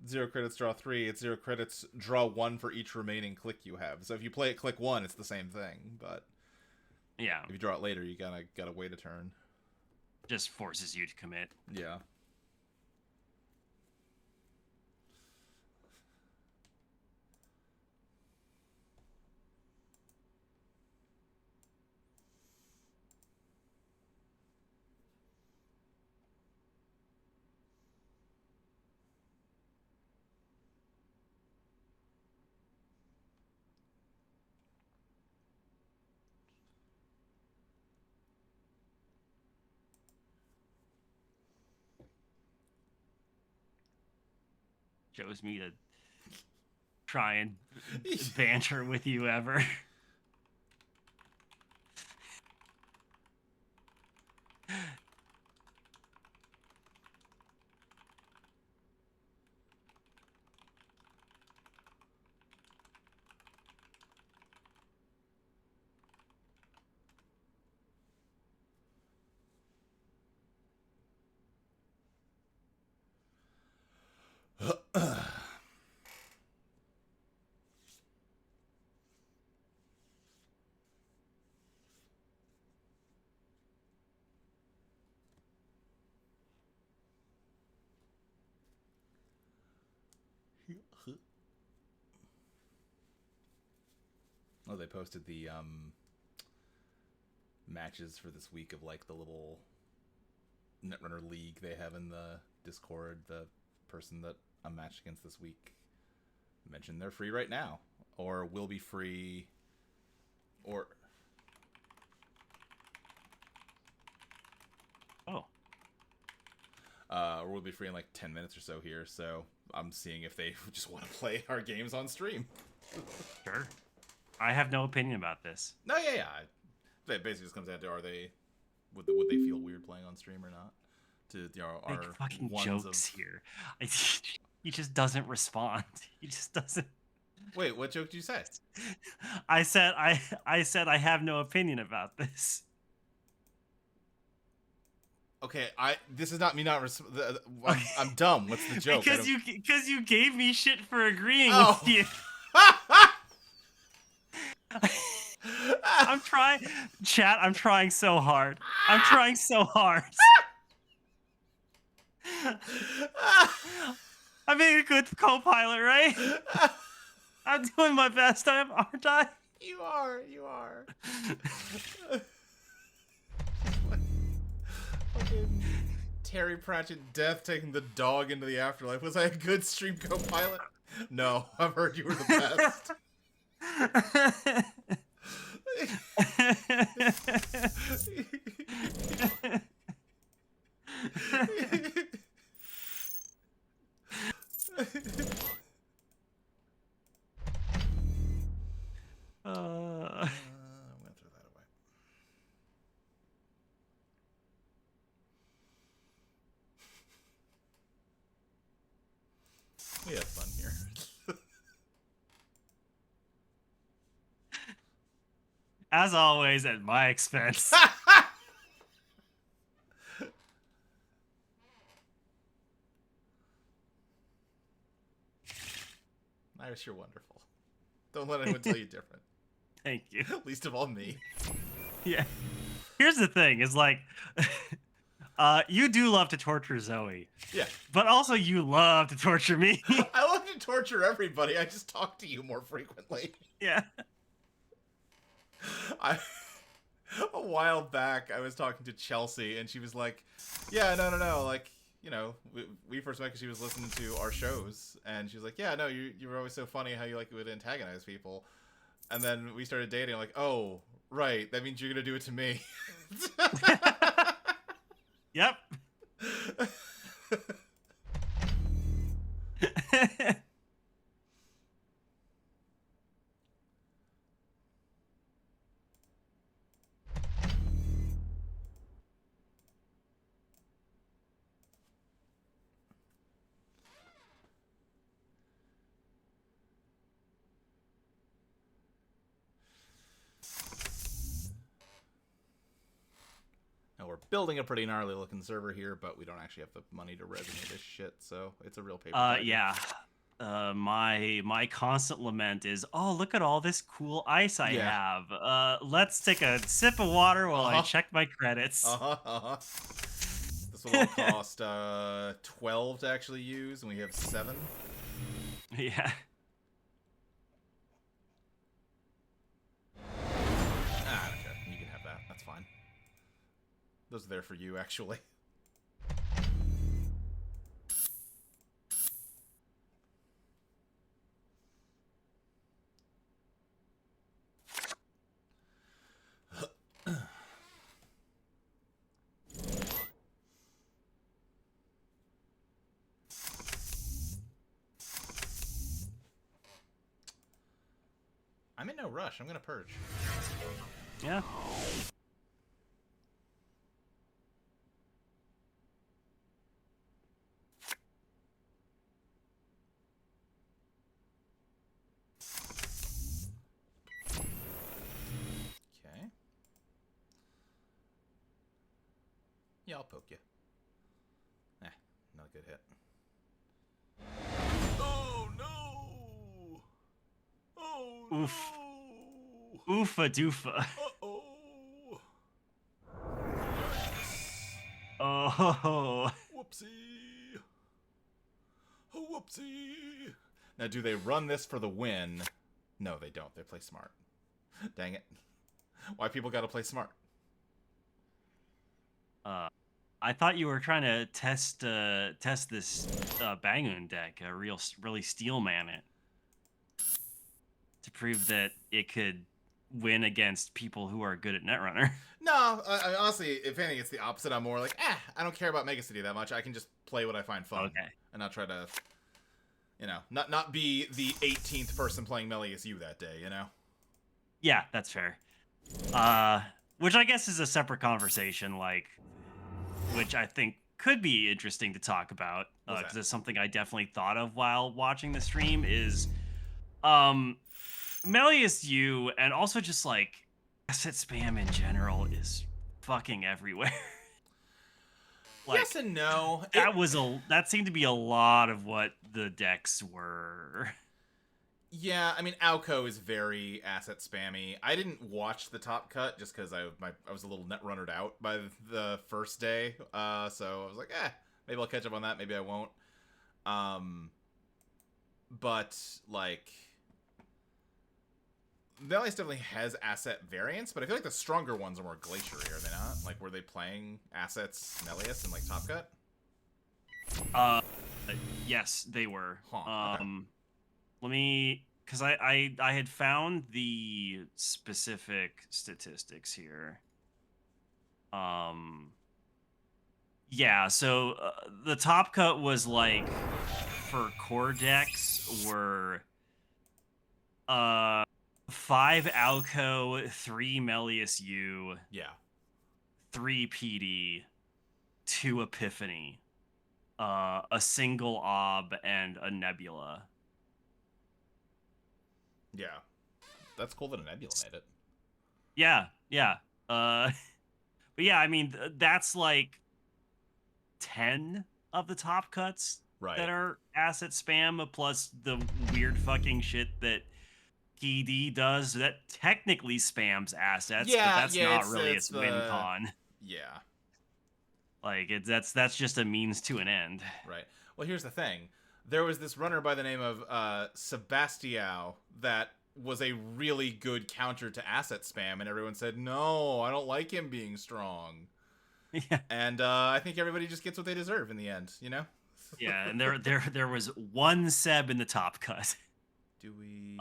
0 credits, draw 3, it's 0 credits, draw 1 for each remaining click you have. So if you play it click 1, it's the same thing, but yeah, if you draw it later, you gotta wait a turn. Just forces you to commit. Yeah. Shows me to try and banter with you ever. Oh, they posted the matches for this week of like the little Netrunner league they have in the Discord. The person that I'm matched against this week mentioned they're free right now, or will be free, or or will be free in like 10 minutes or so here. So I'm seeing if they just want to play our games on stream. Sure. I have no opinion about this. No, yeah. It basically just comes down to would they feel weird playing on stream or not? To our Big fucking ones jokes of... here. He just doesn't respond. He just doesn't. Wait, what joke did you say? I said I have no opinion about this. Okay, this is not me not. I'm dumb. What's the joke? Because you gave me shit for agreeing Oh. with you. I'm trying, chat. I'm trying so hard. I'm trying so hard. I'm being a good co-pilot, right? I'm doing my best, aren't I? You are. Fucking Terry Pratchett death taking the dog into the afterlife. Was I a good stream co-pilot? No, I've heard you were the best. I'm gonna throw that away. We have fun here. As always, at my expense. Iris, you're wonderful. Don't let anyone tell you different. Thank you. Least of all me. Yeah. Here's the thing: is like, you do love to torture Zoe. Yeah. But also, you love to torture me. I love to torture everybody. I just talk to you more frequently. Yeah. A while back, I was talking to Chelsea, and she was like, "Yeah, no, like, you know, we first met because she was listening to our shows, and she was like, yeah, no, you were always so funny how you like would antagonize people." And then we started dating. I'm like, oh, right, that means you're gonna do it to me. Yep. Now we're building a pretty gnarly looking server here, but we don't actually have the money to resonate this shit, so it's a real paper project. Yeah. My constant lament is, oh, look at all this cool ice I have. Let's take a sip of water while I check my credits. This will all cost 12 to actually use, and we have 7. Yeah. I don't care. You can have that. That's fine. Those are there for you, actually. I'm in no rush. I'm gonna purge. Yeah. Okay. Yeah, I'll poke you. Not a good hit. Oh no! Oh Oof. no! Oofa doofa. Uh-oh! Oh. Whoopsie! Whoopsie! Now, do they run this for the win? No, they don't. They play smart. Dang it. Why people gotta play smart? I thought you were trying to test this Bangun deck, really steelman it to prove that it could win against people who are good at Netrunner. No, honestly, if anything, it's the opposite. I'm more like, I don't care about Mega City that much. I can just play what I find fun, Okay. and not try to, not be the 18th person playing Melius U that day. Yeah, that's fair. Which I guess is a separate conversation, which I think could be interesting to talk about, because it's something I definitely thought of while watching the stream. Is Melius U, and also just like asset spam in general is fucking everywhere. Yes and no. That seemed to be a lot of what the decks were. Yeah, I mean, Alco is very asset spammy. I didn't watch the top cut just because I was a little Netrunnered out by the first day. So I was like, maybe I'll catch up on that. Maybe I won't. But like, Melius definitely has asset variants, but I feel like the stronger ones are more glaciery, are they not? Like, were they playing assets Melius in like top cut? Yes, they were. Okay. Let me, because I had found the specific statistics here. Yeah, so the top cut was like, for core decks were 5 Alco, 3 Melius U, Yeah. 3 PD, 2 Epiphany, a single Ob, and a Nebula. Yeah. That's cool that a Nebula made it. Yeah. But yeah, I mean, that's like 10 of the top cuts that are asset spam, plus the weird fucking shit that PD does that technically spams assets, but that's not really its win con. Yeah. Like, that's just a means to an end. Right. Well, here's the thing. There was this runner by the name of Sebastiao that was a really good counter to asset spam, and everyone said, no, I don't like him being strong. Yeah. And I think everybody just gets what they deserve in the end, Yeah, and there was one Seb in the top cut. Do we...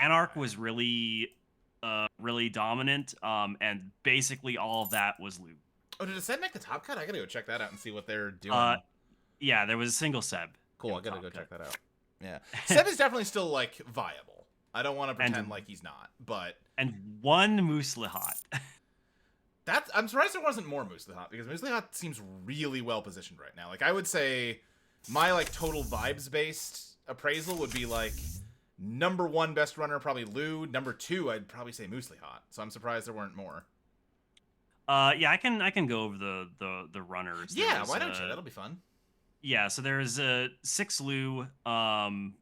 Anarch was really dominant, and basically all of that was loot. Oh, did a Seb make the top cut? I gotta go check that out and see what they're doing. Yeah, there was a single Seb. Cool, I gotta go check that out. Yeah. Seb is definitely still, like, viable. I don't want to pretend like he's not, but... And one Mooslihat. I'm surprised there wasn't more Mooslihat, because Mooslihat seems really well positioned right now. Like, I would say my, like, total vibes-based appraisal would be, like, number 1 best runner, probably Lou. Number 2, I'd probably say Mooslihat. So I'm surprised there weren't more. Yeah, I can go over the runners. Yeah, why don't you? That'll be fun. Yeah, so there's 6 Lou, 1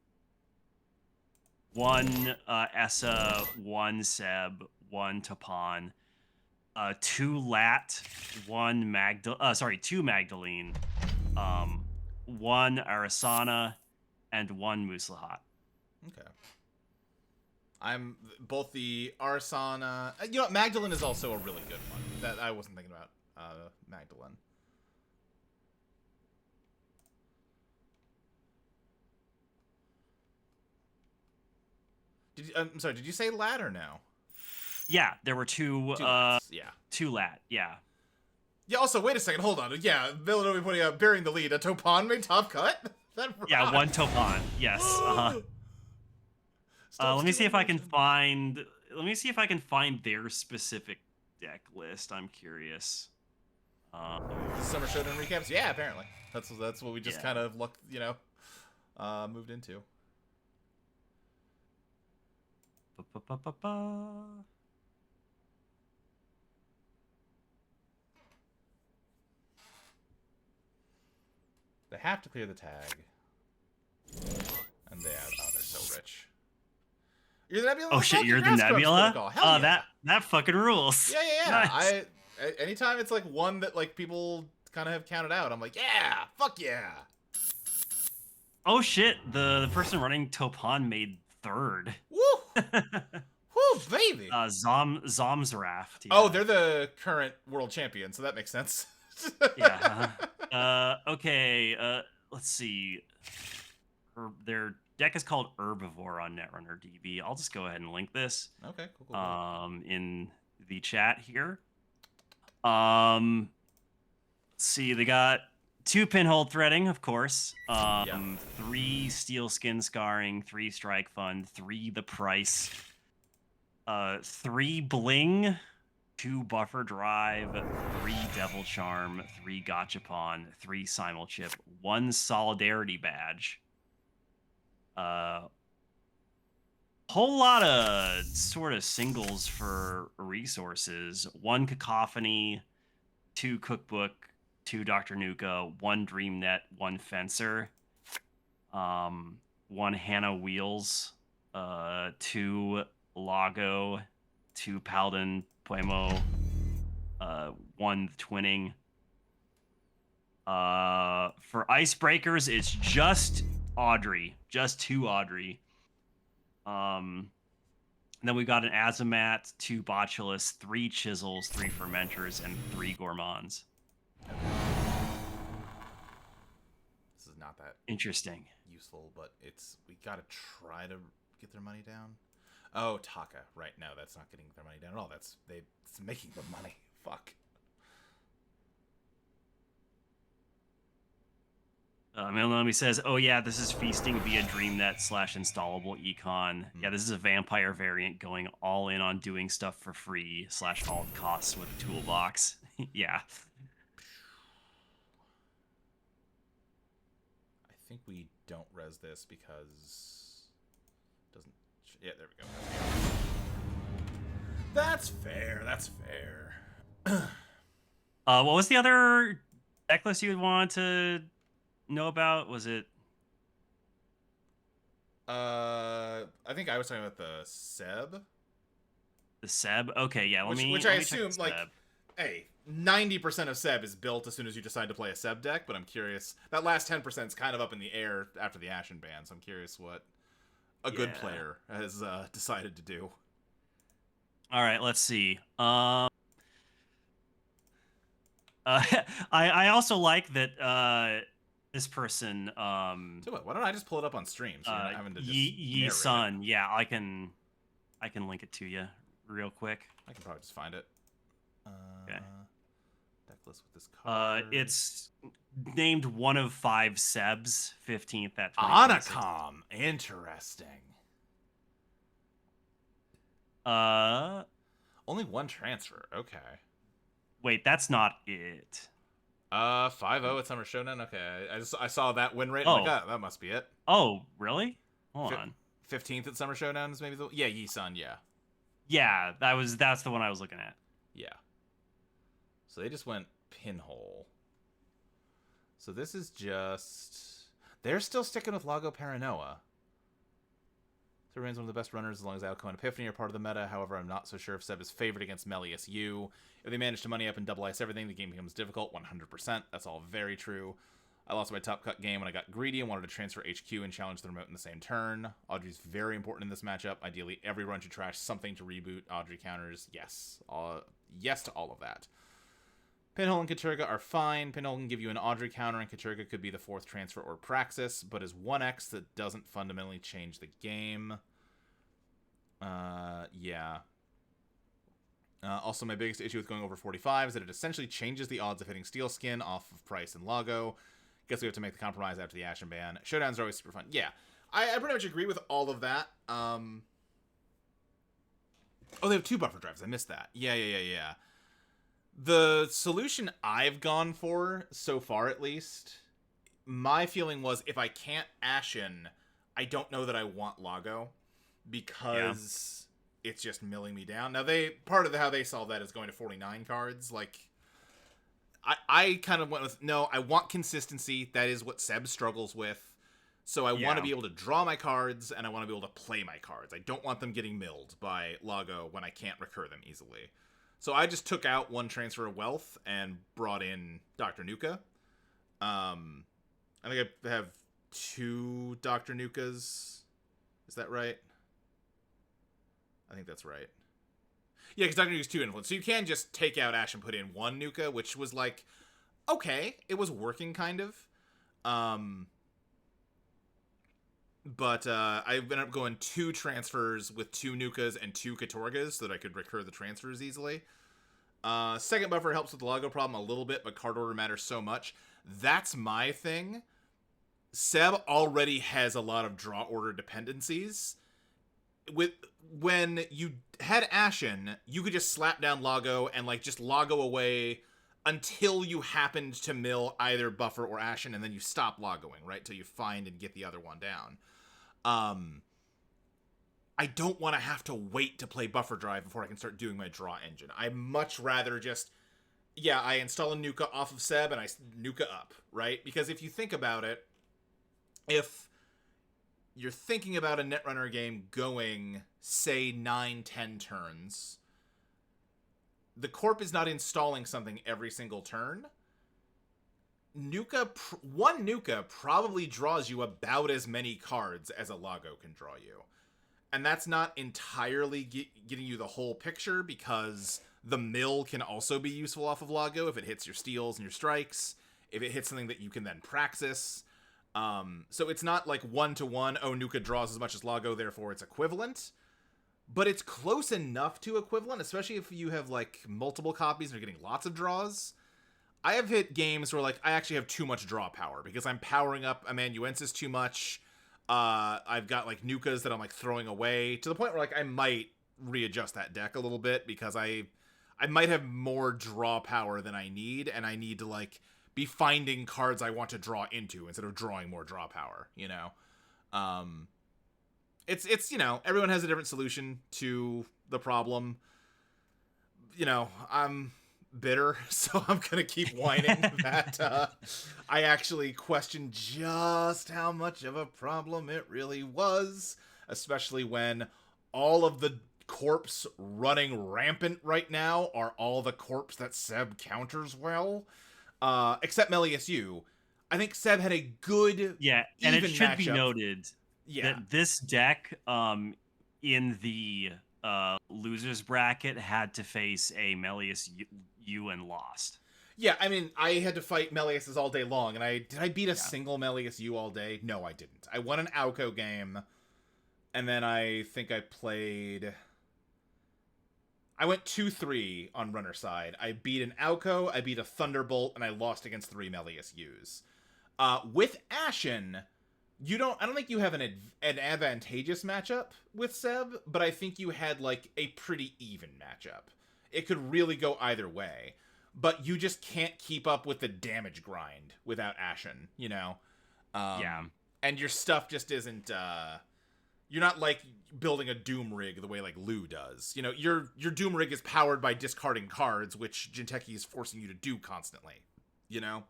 Essa, 1 Seb, 1 Tapan, 2 Lat, 2 Magdalene, 1 Arasana, and 1 Mooslihat. Okay. I'm both the Arasana... You know what? Magdalene is also a really good one. That I wasn't thinking about Magdalene. I'm sorry, did you say Lat or no? Yeah, there were 2 Lat, yeah. Yeah, also, wait a second, hold on. Yeah, Villanova putting out bearing the lead. A Topan made top cut? Yeah, 1 Topan, yes. Let me see if I can find their specific deck list. I'm curious. Summer Showdown recaps? Yeah, apparently. That's what we just kind of looked, moved into. They have to clear the tag. And they're so rich. You're the Nebula? Oh shit, you're the Nebula? Hell yeah. that fucking rules. Yeah. Nice. Anytime it's like one that like people kind of have counted out, I'm like, yeah, fuck yeah. Oh shit, the person running Topan made 3rd. Woo! Woo, baby. Zomsraft. Oh, Yeah. they're the current world champion, so that makes sense. Yeah. Okay. Let's see. Their deck is called Herbivore on Netrunner DB. I'll just go ahead and link this Okay, cool. in the chat here. Let's see, they got 2 pinhole threading, of course. Yeah. 3 steel skin scarring, 3 strike fund, 3 the price, 3 bling, 2 buffer drive, 3 devil charm, 3 gachapon, 3 simul chip, 1 solidarity badge. Whole lot of sort of singles for resources. 1 cacophony, 2 cookbook, 2 Dr. Nuka, 1 Dreamnet, 1 Fencer, 1 Hannah Wheels, 2 Lago, 2 Paladin Poemo, 1 Twinning. For icebreakers, it's just Audrey, just 2 Audrey. Then we got an Azamat, 2 Botulus, 3 Chisels, 3 Fermenters, and 3 Gourmands. This is not that Interesting. useful, but we gotta try to get their money down. Oh, Taka. Right, no, that's not getting their money down at all. It's making the money. Fuck. Milanomi says, oh yeah, this is feasting via DreamNet / installable econ. Yeah, this is a vampire variant going all in on doing stuff for free / alt costs with a toolbox. Yeah. I think we don't res this because it doesn't. Yeah, there we go. That's fair. That's fair. What was the other deck list you would want to know about? Was it? I think I was talking about the Seb. The Seb? Okay, yeah. Which I assume, like, hey, 90% of Seb is built as soon as you decide to play a Seb deck, but I'm curious. That last 10% is kind of up in the air after the Ashen ban, so I'm curious what a good player has decided to do. All right, let's see. I also like that this person. So what? Why don't I just pull it up on stream so you're not having to just Yi Sun. Yeah, I can link it to you real quick. I can probably just find it. Okay. Deck list with this card. It's named one of 5 Sebs, 15th at 2026. Anacom. Interesting. Only 1 transfer. Okay. Wait, that's not it. 5-0 at Summer Showdown. Okay, I saw that win rate. Oh. I'm like, that must be it. Oh, really? Hold on. 15th at Summer Showdown is maybe the Yi Sun. Yeah. Yeah, that's the one I was looking at. Yeah. So they just went pinhole. So this is just... They're still sticking with Lago Paranoia. So remains one of the best runners as long as Alco and Epiphany are part of the meta. However, I'm not so sure if Seb is favored against Melius U. If they manage to money up and double ice everything, the game becomes difficult 100%. That's all very true. I lost my top cut game when I got greedy and wanted to transfer HQ and challenge the remote in the same turn. Audrey's very important in this matchup. Ideally, every run should trash something to reboot Audrey counters. Yes. Yes to all of that. Pinhole and Katurga are fine. Pinhole can give you an Audrey counter, and Katurga could be the 4th transfer or Praxis, but is 1x that doesn't fundamentally change the game. Yeah. Also, my biggest issue with going over 45 is that it essentially changes the odds of hitting Steel Skin off of Price and Lago. Guess we have to make the compromise after the Ashen ban. Showdowns are always super fun. Yeah, I pretty much agree with all of that. Oh, they have 2 buffer drives. I missed that. Yeah. The solution I've gone for, so far at least, my feeling was if I can't Ashen, I don't know that I want Lago, because it's just milling me down. Now, part of how they solve that is going to 49 cards. Like, I kind of went with, no, I want consistency. That is what Seb struggles with. So I want to be able to draw my cards, and I want to be able to play my cards. I don't want them getting milled by Lago when I can't recur them easily. So I just took out 1 transfer of wealth and brought in Dr. Nuka. I think I have 2 Dr. Nukas. Is that right? I think that's right. Yeah, because Dr. Nuke's 2 influence. So you can just take out Ash and put in 1 Nuka, which was like, okay, it was working kind of. But I ended up going 2 transfers with 2 Nukas and 2 Katorgas so that I could recur the transfers easily. Second buffer helps with the Lago problem a little bit, but card order matters so much. That's my thing. Seb already has a lot of draw order dependencies. When you had Ashen, you could just slap down Lago and like just Lago away until you happened to mill either Buffer or Ashen, and then you stop Lagoing, right? Till you find and get the other one down. I don't want to have to wait to play Buffer Drive before I can start doing my draw engine. I'd much rather just, I install a Nuka off of Seb and I Nuka up, right? Because if you think about it, if you're thinking about a Netrunner game going, say, 9-10 turns, the Corp is not installing something every single turn. One Nuka probably draws you about as many cards as a Lago can draw you. And that's not entirely getting you the whole picture, because the mill can also be useful off of Lago if it hits your steals and your strikes, if it hits something that you can then praxis. So it's not like 1-to-1, oh, Nuka draws as much as Lago, therefore it's equivalent. But it's close enough to equivalent, especially if you have like multiple copies and you're getting lots of draws. I have hit games where like I actually have too much draw power because I'm powering up Amanuensis too much. I've got like Nukas that I'm like throwing away to the point where like I might readjust that deck a little bit because I might have more draw power than I need, and I need to like be finding cards I want to draw into instead of drawing more draw power, you know? It's you know, everyone has a different solution to the problem. You know, I'm bitter, so I'm gonna keep whining that I actually question just how much of a problem it really was, especially when all of the corpse running rampant right now are all the corpse that Seb counters well, except Melius U. I think Seb had a good and it should be matchup. noted that this deck in the losers bracket had to face a Melius U and lost. Yeah, I mean, I had to fight Melius's all day long, and did I beat a single Melius U all day? No, I didn't. I won an Auco game, and then I think I went 2-3 on runner side. I beat an Auco, I beat a Thunderbolt, and I lost against 3 Melius U's. With Ashen, I don't think you have an advantageous matchup with Seb, but I think you had like a pretty even matchup. It could really go either way, but you just can't keep up with the damage grind without Ashen, you know? And your stuff just isn't, you're not like building a Doom rig the way like Lou does. You know, your Doom rig is powered by discarding cards, which Jinteki is forcing you to do constantly, you know?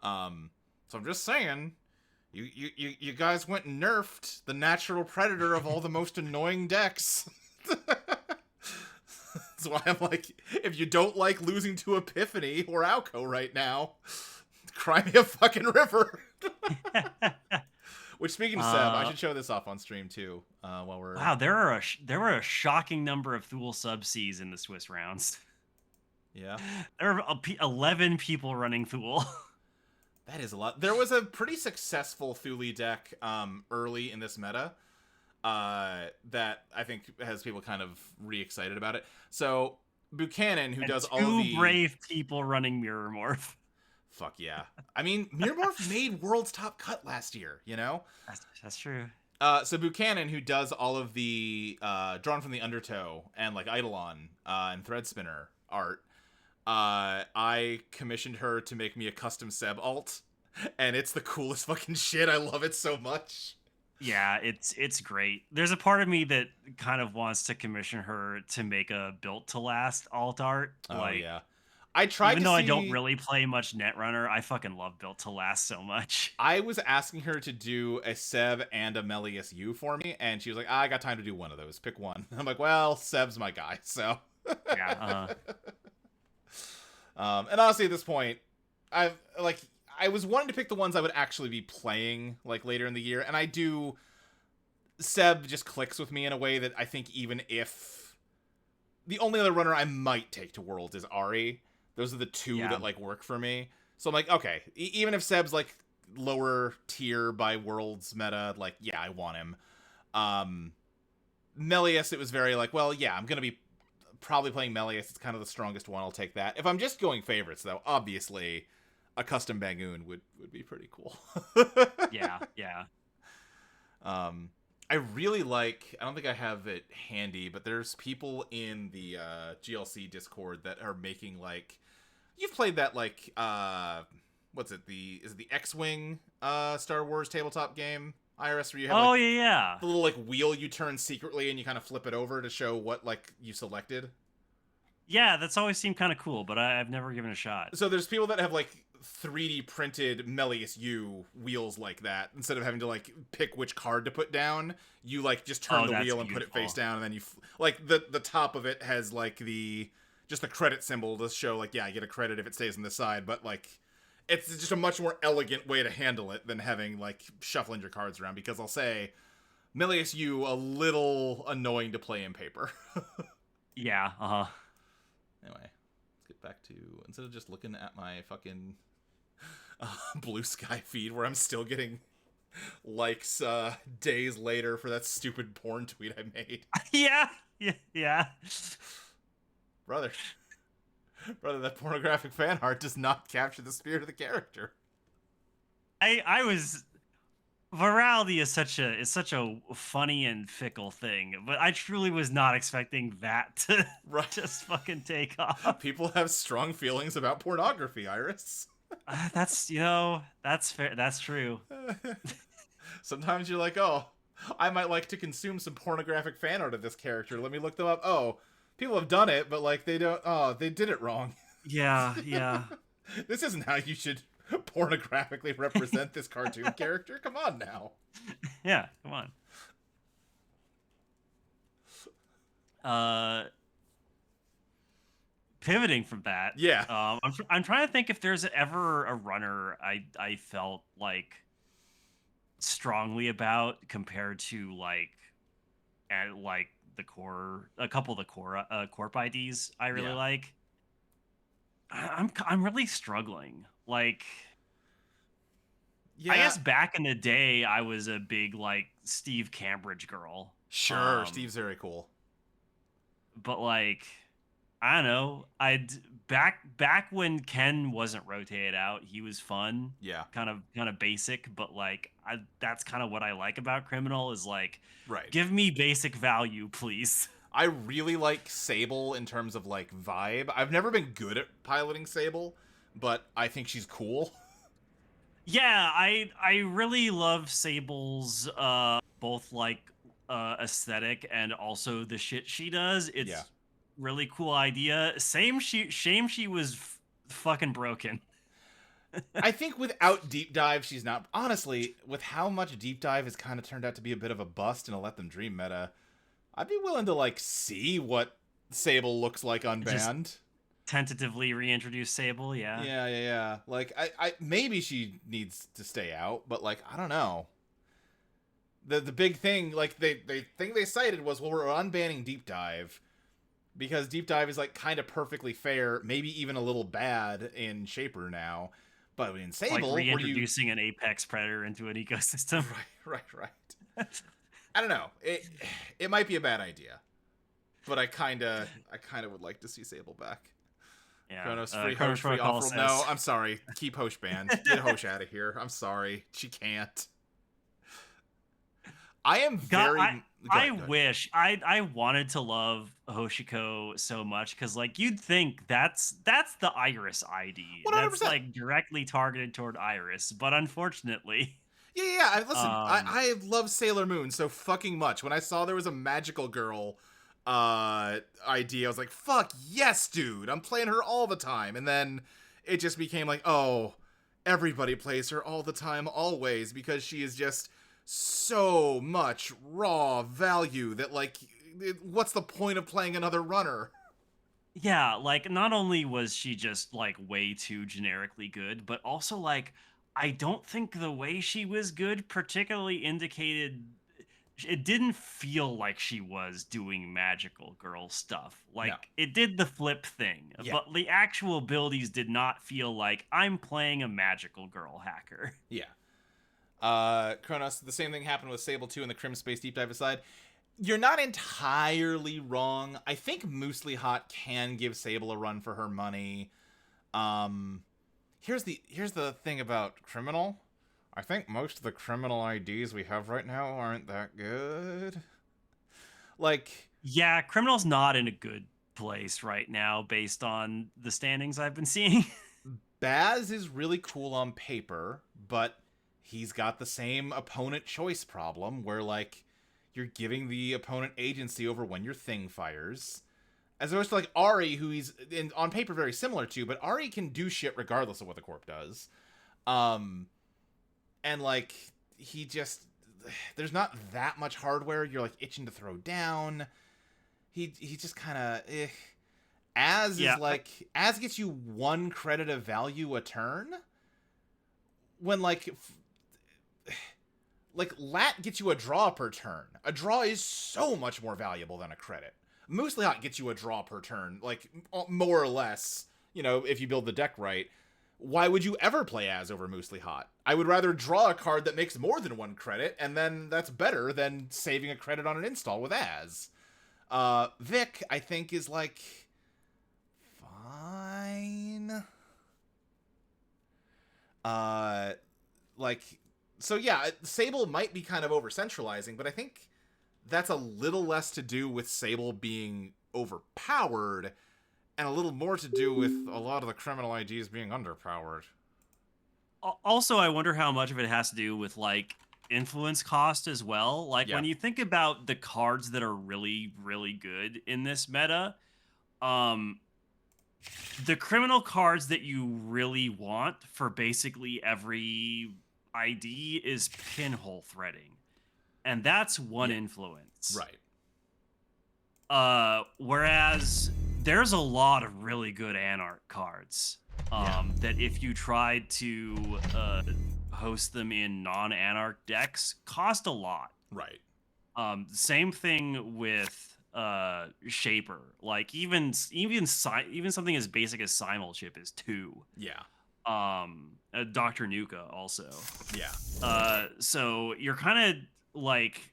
So I'm just saying, you guys went and nerfed the natural predator of all the most annoying decks. That's why I'm like, if you don't like losing to Epiphany or Auco right now, cry me a fucking river. Which, speaking of Seb, I should show this off on stream too. While we're there were a shocking number of Thule sub-Cs in the Swiss rounds. Yeah, there were 11 people running Thule. That is a lot. There was a pretty successful Thule deck early in this meta that I think has people kind of re-excited about it. So Buchanan, who does all of the... Two brave people running Mirror Morph. Fuck yeah. I mean, Mirror Morph made World's Top Cut last year, you know? That's true. So Buchanan, who does all of the Drawn from the Undertow and like Eidolon and Thread Spinner art, I commissioned her to make me a custom Seb alt, and it's the coolest fucking shit. I love it so much. Yeah, it's great. There's a part of me that kind of wants to commission her to make a built to last alt art. Oh yeah, I tried. Even though I don't really play much Netrunner, I fucking love built to last so much. I was asking her to do a Seb and a Melius U for me, and she was like, I got time to do one of those. Pick one. I'm like, well, Seb's my guy, so yeah. And honestly, at this point, I was wanting to pick the ones I would actually be playing like later in the year, and I do Seb just clicks with me in a way that I think even if the only other runner I might take to Worlds is Ari. Those are the two Yeah. that like work for me. So I'm like, okay, even if Seb's like lower tier by Worlds meta, like yeah, I want him. Melius, it was very like, well, yeah, I'm gonna be probably playing Melius. It's kind of the strongest one. I'll take that. If I'm just going favorites, though, obviously a custom Bangoon would be pretty cool. Yeah. Yeah. I really like. I don't think I have it handy, but there's people in the GLC Discord that are making like. You've played that like what's it? Is it the X-wing Star Wars tabletop game? IRS where you have Oh like yeah. the little like wheel you turn secretly and you kind of flip it over to show what like you selected. Yeah, that's always seemed kind of cool, but I've never given it a shot. So there's people that have like 3D printed Melius U wheels like that. Instead of having to like pick which card to put down, you like just turn the That's wheel and put it beautiful. face down, and then you like the top of it has like just the credit symbol to show like, yeah, I get a credit if it stays on this side, but like it's just a much more elegant way to handle it than having like shuffling your cards around, because I'll say Melius U a little annoying to play in paper. Yeah. Anyway, let's get back to, instead of just looking at my fucking Blue Sky feed where I'm still getting likes days later for that stupid porn tweet I made. Yeah. Yeah. Yeah. Brother, that pornographic fan art does not capture the spirit of the character. I was virality is such a funny and fickle thing, but I truly was not expecting that to Right. just fucking take off. People have strong feelings about pornography, Iris. That's that's fair. That's true. Sometimes you're like, oh, I might like to consume some pornographic fan art of this character. Let me look them up. Oh, people have done it, but like they don't. Oh, they did it wrong. Yeah. Yeah. This isn't how you should pornographically represent this cartoon character. Come on now. Yeah. Come on. Pivoting from that. Yeah. I'm trying to think if there's ever a runner I felt like strongly about compared to like at like the core, a couple of the core corp IDs I really Yeah. like. I'm really struggling. Like Yeah. I guess back in the day I was a big like Steve Cambridge girl. Sure, Steve's very cool. But like I don't know. Back when Ken wasn't rotated out, he was fun. Yeah. Kind of basic, but like that's kind of what I like about Criminal is like, Right. give me basic value, please. I really like Sable in terms of like vibe. I've never been good at piloting Sable, but I think she's cool. Yeah, I really love Sable's both like aesthetic and also the shit she does. It's Yeah. really cool idea. Shame she was fucking broken. I think without Deep Dive, she's not. Honestly, with how much Deep Dive has kind of turned out to be a bit of a bust in a Let Them Dream meta, I'd be willing to like see what Sable looks like unbanned. Tentatively reintroduce Sable, yeah. Yeah. Like I maybe she needs to stay out, but like I don't know. The big thing, like they thing they cited was, well, we're unbanning Deep Dive because Deep Dive is like kind of perfectly fair, maybe even a little bad in Shaper now. But in Sable, Like reintroducing an apex predator into an ecosystem. Right. I don't know. It might be a bad idea, but I kind of would like to see Sable back. Yeah. Kronos free Kronos Hosh free Protocol offer. says- No, I'm sorry. Keep Hosh banned. Get Hosh out of here. I'm sorry. She can't. I am very. I wish I wanted to love Hoshiko so much because like you'd think that's the Iris ID. 100%. That's like directly targeted toward Iris, but unfortunately, Yeah. Listen, I love Sailor Moon so fucking much. When I saw there was a magical girl idea, I was like, fuck yes, dude. I'm playing her all the time. And then it just became like, oh, everybody plays her all the time, always, because she is just so much raw value that like what's the point of playing another runner? yeah, like not only was she just like way too generically good, but also like I don't think the way she was good particularly indicated it didn't feel like she was doing magical girl stuff. Like No. it did the flip thing, Yeah. but the actual abilities did not feel like I'm playing a magical girl hacker. Yeah. Kronos, the same thing happened with Sable 2 and the Crim Space Deep Dive aside. You're not entirely wrong. I think Moosely Hot can give Sable a run for her money. Here's the thing about Criminal. I think most of the criminal IDs we have right now aren't that good. Like, Yeah, Criminal's not in a good place right now based on the standings I've been seeing. Baz is really cool on paper, but he's got the same opponent choice problem where, like, you're giving the opponent agency over when your thing fires. As opposed to, like, Ari, who he's, on paper, very similar to, but Ari can do shit regardless of what the Corp does. And, like, he just... There's not that much hardware you're, like, itching to throw down. He just kind of... Az Yeah, is, like... Az gets you 1 credit of value a turn. When, like... Like, Lat gets you a draw per turn. A draw is so much more valuable than a credit. Moosely Hot gets you a draw per turn, like, more or less, you know, if you build the deck right. Why would you ever play Az over Moosely Hot? I would rather draw a card that makes more than 1 credit, and then that's better than saving a credit on an install with Az. Vic, I think, is, like, fine. Like... So yeah, Sable might be kind of over-centralizing, but I think that's a little less to do with Sable being overpowered and a little more to do with a lot of the criminal IDs being underpowered. also, I wonder how much of it has to do with like influence cost as well. Like Yeah. when you think about the cards that are really, really good in this meta, um, the criminal cards that you really want for basically every ID is pinhole threading, and that's 1 influence. Right. Whereas there's a lot of really good Anarch cards that if you tried to host them in non-Anarch decks, cost a lot. Right. Same thing with Shaper. Like even something as basic as Simul Chip is 2. Yeah. Dr. Nuka also. Yeah. So you're kind of like,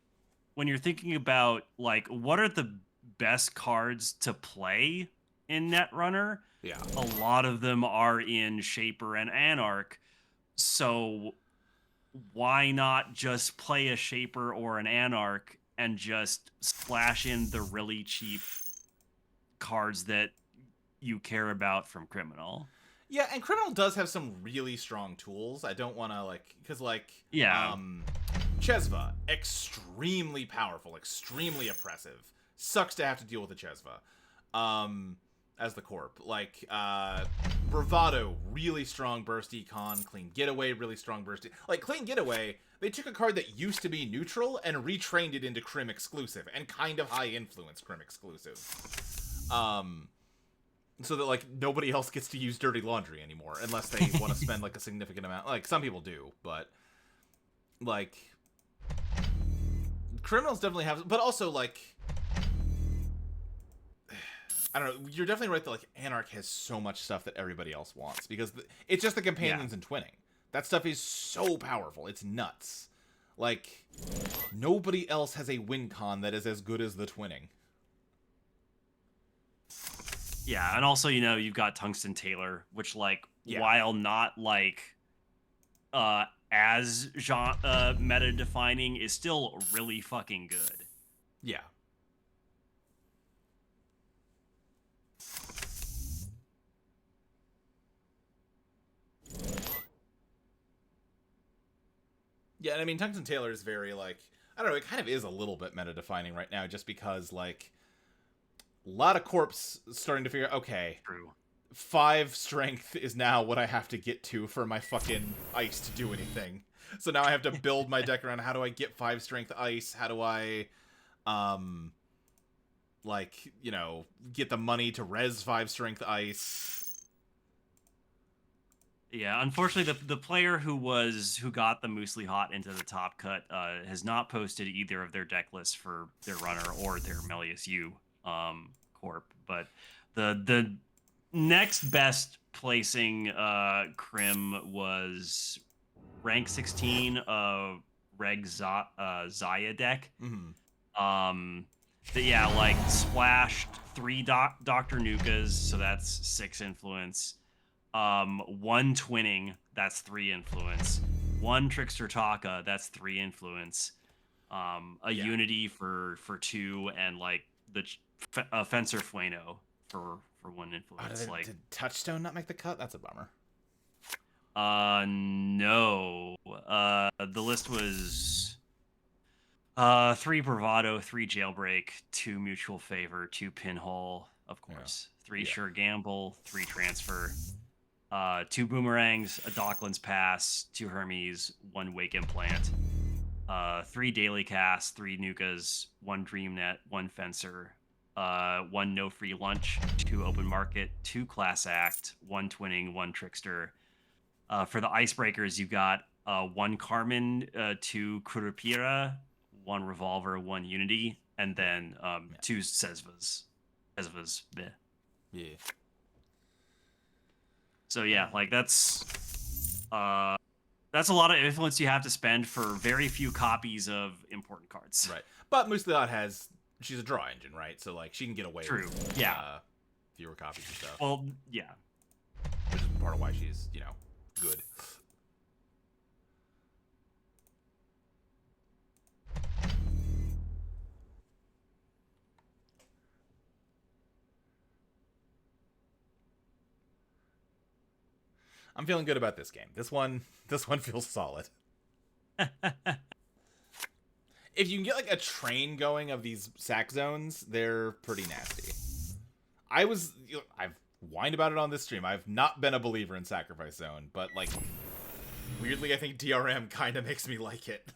when you're thinking about like what are the best cards to play in Netrunner, Yeah. a lot of them are in Shaper and Anarch. So why not just play a Shaper or an Anarch and just splash in the really cheap cards that you care about from Criminal? Yeah, and Criminal does have some really strong tools. I don't want to, like... Because, like... Yeah. Chesva, extremely powerful, extremely oppressive. Sucks to have to deal with a Chesva. As the Corp. Like, Bravado, really strong burst econ. Clean Getaway, really strong burst... Like, Clean Getaway, they took a card that used to be neutral and retrained it into Crim exclusive, and kind of high influence Crim exclusive. So that, like, nobody else gets to use Dirty Laundry anymore, unless they want to spend, like, a significant amount. Like, some people do, but, like, criminals definitely have... But also, like, I don't know, you're definitely right that, like, Anarch has so much stuff that everybody else wants, because it's just the companions and twinning. That stuff is so powerful. It's nuts. Like, nobody else has a win con that is as good as the twinning. Yeah, and also, you know, you've got Tungsten Tailor, which, like, while not, like, as meta-defining, is still really fucking good. Yeah. Yeah, and I mean, Tungsten Tailor is very, like... I don't know, it kind of is a little bit meta-defining right now, just because, like... A lot of corps starting to figure, okay, True. 5 strength is now what I have to get to for my fucking ice to do anything. So now I have to build my deck around how do I get 5 strength ice? How do I, like, you know, get the money to res 5 strength ice? Yeah, unfortunately, the player who got the Moosely Hot into the top cut has not posted either of their deck lists for their runner or their Melius U corp. But the next best placing Crim was rank 16 Zaya deck. Um, but yeah, like splashed 3 Dr. Nukas, so that's 6 influence. 1 twinning, that's 3 influence. 1 Trickster Taka, that's 3 influence. Unity for 2, and like the Fencer Fueno for 1 influence. Did Touchstone not make the cut? That's a bummer. No. The list was 3 Bravado, 3 Jailbreak, 2 Mutual Favor, 2 Pinhole, of course, 3 Sure Gamble, 3 Transfer, 2 Boomerangs, a Docklands Pass, 2 Hermes, 1 Wake Implant, 3 Daily Cast, 3 Nukas, 1 Dreamnet, 1 Fencer, 1 No Free Lunch, 2 Open Market, 2 Class Act, 1 Twinning, 1 Trickster. For the Icebreakers, you got 1 Carmen, 2 Kurupira, 1 Revolver, 1 Unity, and then 2 Sesvas. Bleh. Yeah. So yeah, like that's a lot of influence you have to spend for very few copies of important cards. Right. But Moosely has, she's a draw engine, right? So like she can get away True. with fewer copies and stuff. Well, yeah. Which is part of why she's, good. I'm feeling good about this game. This one feels solid. If you can get like a train going of these sack zones, they're pretty nasty. I've whined about it on this stream. I've not been a believer in Sacrifice Zone, but like weirdly I think DRM kind of makes me like it.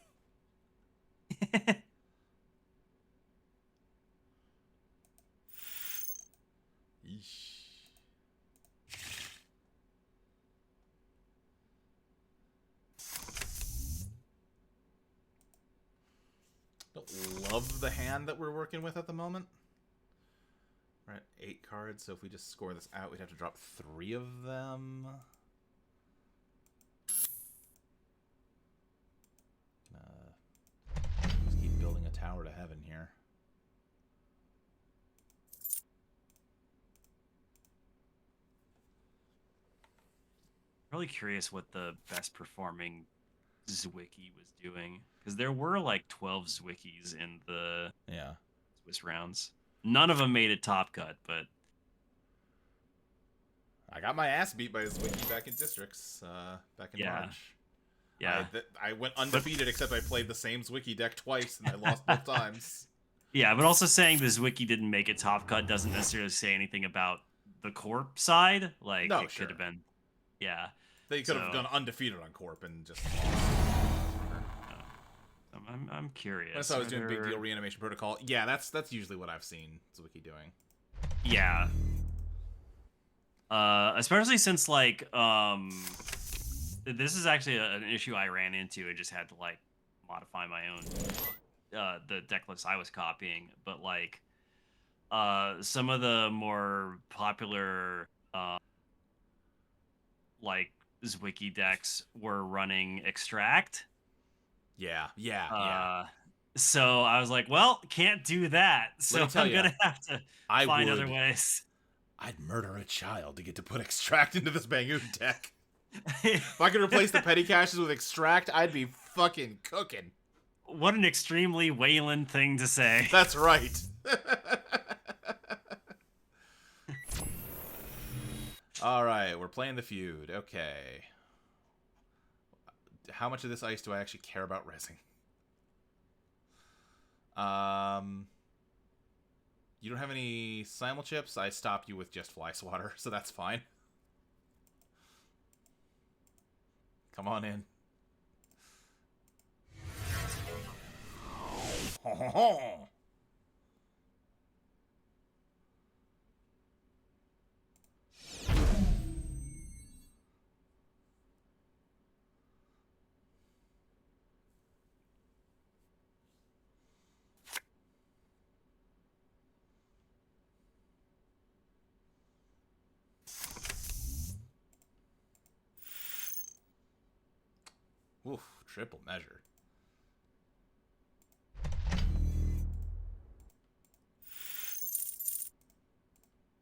Don't love the hand that we're working with at the moment. We're at 8 cards, so if we just score this out, we'd have to drop 3 of them. Just keep building a tower to heaven here. Really curious what the best performing Zwicky was doing, because there were like 12 Zwickies in the Swiss rounds. None of them made it top cut, but I got my ass beat by a Zwicky back in districts back in March. Yeah, I went undefeated, except I played the same Zwicky deck twice and I lost both times. Yeah, but also saying the Zwicky didn't make it top cut doesn't necessarily say anything about the Corp side. Like, no, it could have been, They could have gone undefeated on Corp and just lost. I'm curious. That's how I was doing Big Deal Reanimation Protocol. Yeah, that's usually what I've seen Zwicky doing. Yeah. Especially since like this is actually an issue I ran into and just had to like modify my own the deck list I was copying, but like some of the more popular like Zwicky decks were running Extract. Yeah. So I was like, well, can't do that. So I'm gonna have to find other ways. I'd murder a child to get to put Extract into this Bangoon deck. If I could replace the petty caches with Extract, I'd be fucking cooking. What an extremely Wayland thing to say. That's right. All right, we're playing the feud. Okay. How much of this ice do I actually care about rezzing? You don't have any simul chips? I stopped you with just Fly Swatter, so that's fine. Come on in. Oof, triple measure.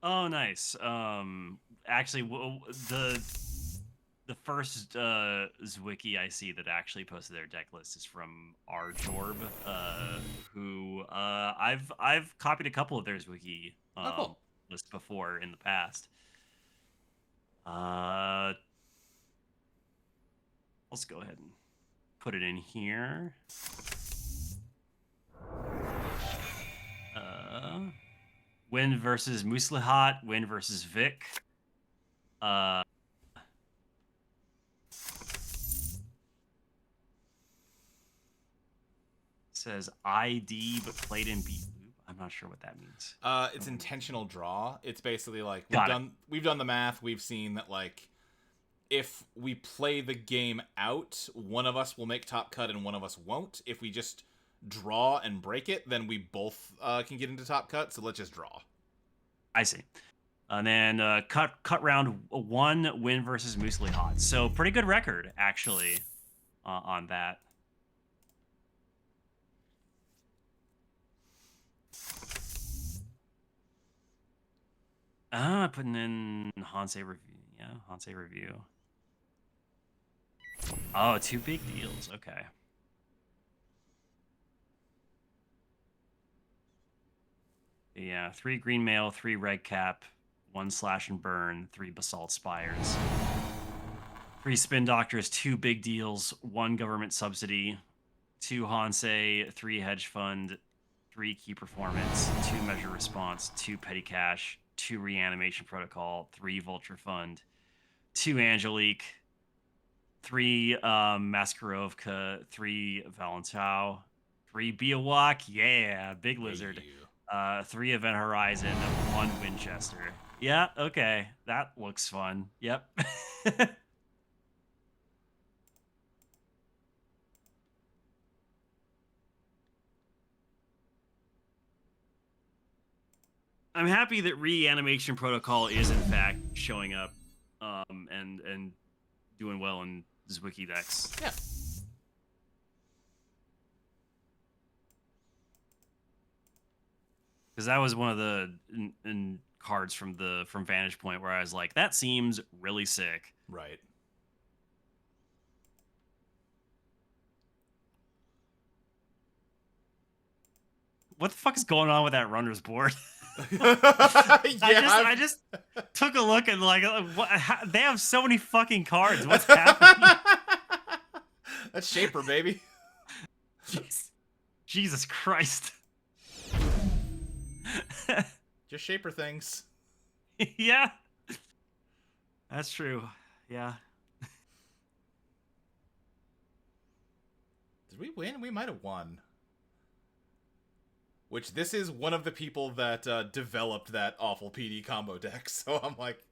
Oh, nice. Actually, the first Zwicky I see that actually posted their deck list is from R Jorb, who I've copied a couple of their Zwicky Oh, cool. lists before in the past. Let's go ahead and put it in here. Win versus Muslihat, Win versus Vic. Says ID but played in beat loop. I'm not sure what that means. It's intentional draw. It's basically like we've done the math. We've seen that like if we play the game out, one of us will make top cut and one of us won't. If we just draw and break it, then we both can get into top cut. So let's just draw. I see. And then cut round 1, Win versus Muslihat. So pretty good record actually on that. Putting in Hansei review. Yeah, Hansei review. Oh, 2 big deals. Okay. Yeah, 3 green mail, 3 red cap, 1 slash and burn, 3 basalt spires, 3 spin doctors, 2 big deals, 1 government subsidy, 2 Hansei, 3 hedge fund, 3 key performance, 2 measure response, 2 petty cash, 2 reanimation protocol, 3 vulture fund, 2 Angelique, 3 Maskarovka, 3 Valentau, 3 Biowak, yeah, big lizard, 3 Event Horizon, 1 Winchester. Yeah, okay, that looks fun. Yep. I'm happy that reanimation protocol is in fact showing up and doing well in Zwicky decks. Yeah. Because that was one of the cards from Vantage Point where I was like, that seems really sick. Right. What the fuck is going on with that runner's board? Yeah, I just took a look and like, they have so many fucking cards. What's happening? That's Shaper, baby. Jesus Christ. Just Shaper things. Yeah. That's true. Yeah. Did we win? We might have won. Which this is one of the people that developed that awful PD combo deck. So I'm like,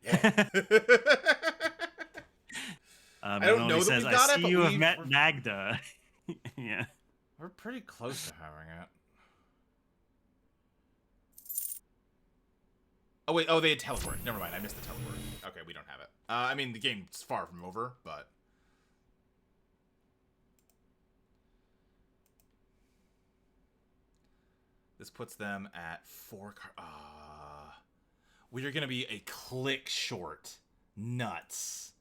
yeah. I don't know that we got I it, see but you have met Magda. Yeah. We're pretty close to having it. Oh, wait. Oh, they had teleport. Never mind. I missed the teleport. Okay, we don't have it. I mean, the game's far from over, but... This puts them at 4 cards. We are going to be a click short. Nuts.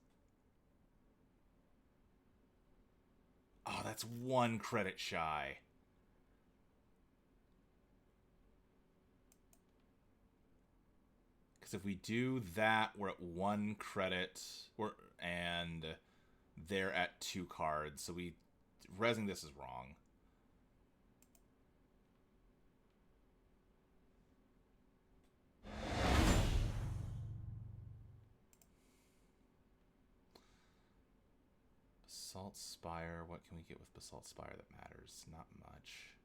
Oh, that's 1 credit shy. Because if we do that, we're at 1 credit. And they're at 2 cards. So resing this is wrong. Basalt Spire. What can we get with Basalt Spire that matters? Not much.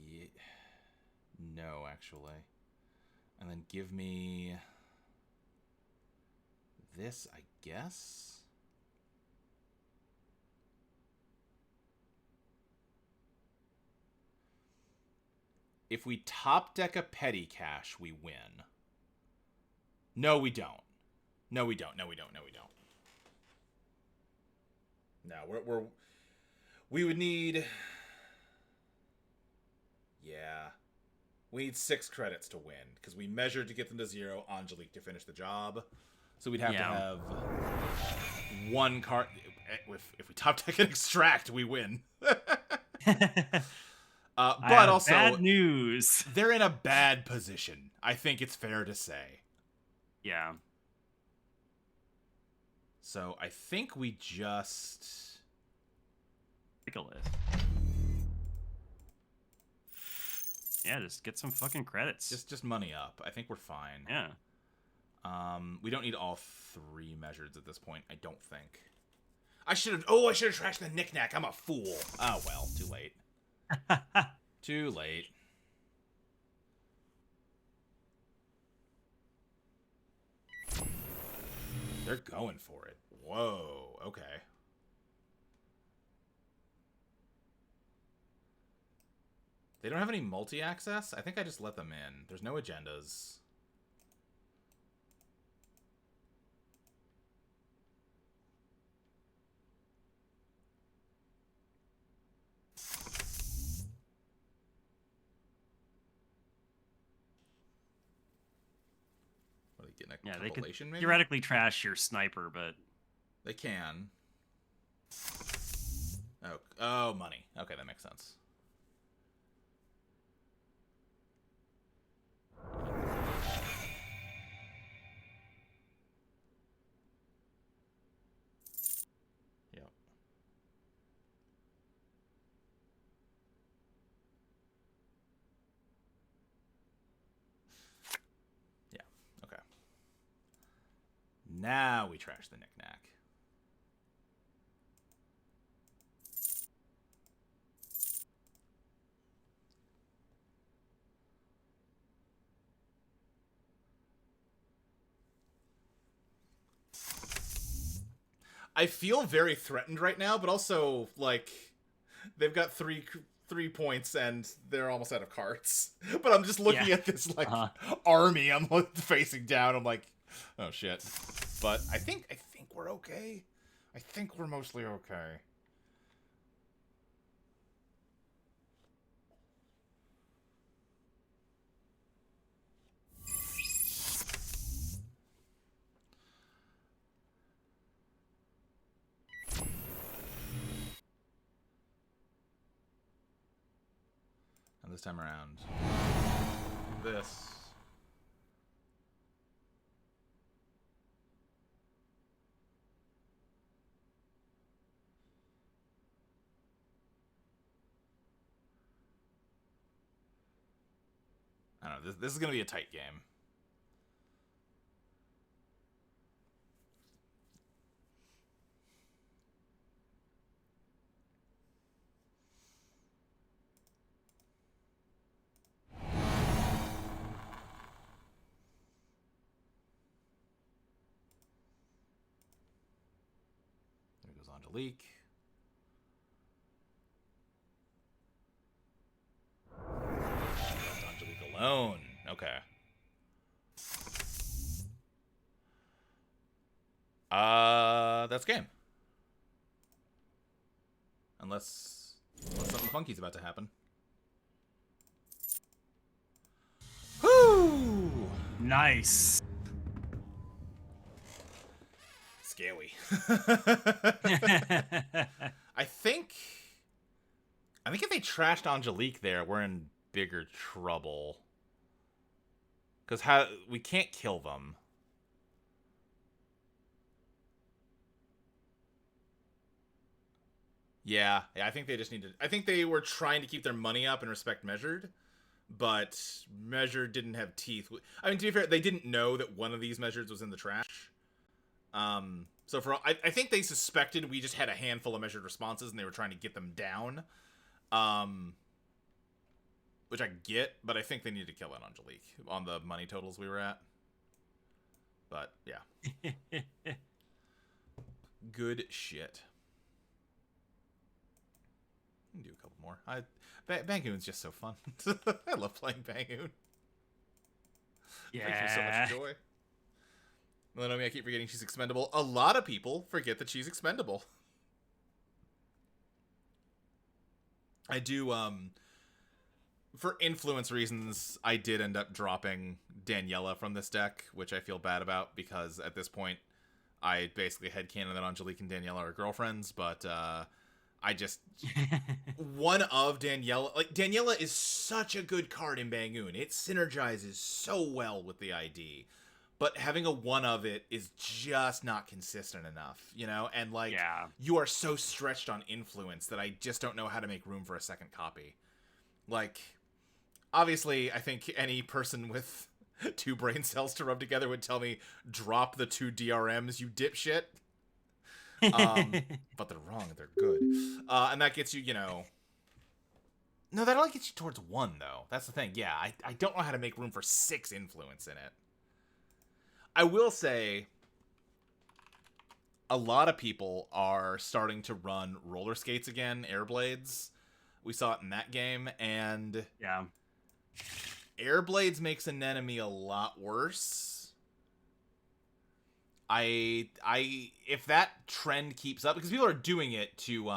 Yeah. No, actually. And then give me this, I guess. if we top deck a petty cache, we win. No, we don't. No, we don't. No, we don't. No, we don't. No, we would need... Yeah. We need 6 credits to win, because we measured to get them to 0, Angelique to finish the job. So we'd have to have 1 card... If we top deck and extract, we win. But also... bad news. They're in a bad position, I think it's fair to say. Yeah. So I think we just... Take a list. Yeah, just get some fucking credits. Just money up. I think we're fine. Yeah. We don't need all 3 measures at this point, I don't think. I should have trashed the knickknack. I'm a fool. Oh, well, too late. Too late. They're going for it. Whoa, okay. They don't have any multi-access? I think I just let them in. There's no agendas. What are they getting? A Yeah, they could maybe? theoretically trash your sniper, but they can. Oh, money. Okay, that makes sense. Yep. Yeah, okay. Now we trash the knickknack. I feel very threatened right now, but also, like, they've got three points and they're almost out of cards. But I'm just looking at this, like, army I'm facing down. I'm like, oh, shit. But I think we're okay. I think we're mostly okay. And this time around, this. I don't know. This is going to be a tight game. There goes Angelique. Left Angelique alone. Okay. That's game. Unless something funky's about to happen. Whoo! nice. Scary. I think if they trashed Angelique there, we're in bigger trouble. Because we can't kill them. Yeah, I think they just need to... I think they were trying to keep their money up and respect Measured, but Measured didn't have teeth. I mean, to be fair, they didn't know that one of these Measures was in the trash. So I think they suspected we just had a handful of Measured responses and they were trying to get them down. Which I get, but I think they need to kill that Angelique on the money totals we were at. But, yeah. Good shit. can do a couple more. Bangoon's just so fun. I love playing Bangoon. It brings me so much joy. Lenomi, I keep forgetting she's expendable. A lot of people forget that she's expendable. I do, for influence reasons, I did end up dropping Daniela from this deck, which I feel bad about, because at this point, I basically headcanon that Angelique and Daniela are girlfriends, but, I just... one of Daniela... Like, Daniela is such a good card in Bangoon. It synergizes so well with the ID. But having a one of it is just not consistent enough, you know? And, like, you are so stretched on influence that I just don't know how to make room for a second copy. Like, obviously, I think any person with 2 brain cells to rub together would tell me, drop the 2 DRMs, you dipshit. But they're wrong, they're good. And that gets you, you know... No, that only gets you towards 1, though. That's the thing. Yeah, I don't know how to make room for 6 influence in it. I will say, a lot of people are starting to run roller skates again, Airblades. We saw it in that game, and Airblades makes an enemy a lot worse. If that trend keeps up, because people are doing it to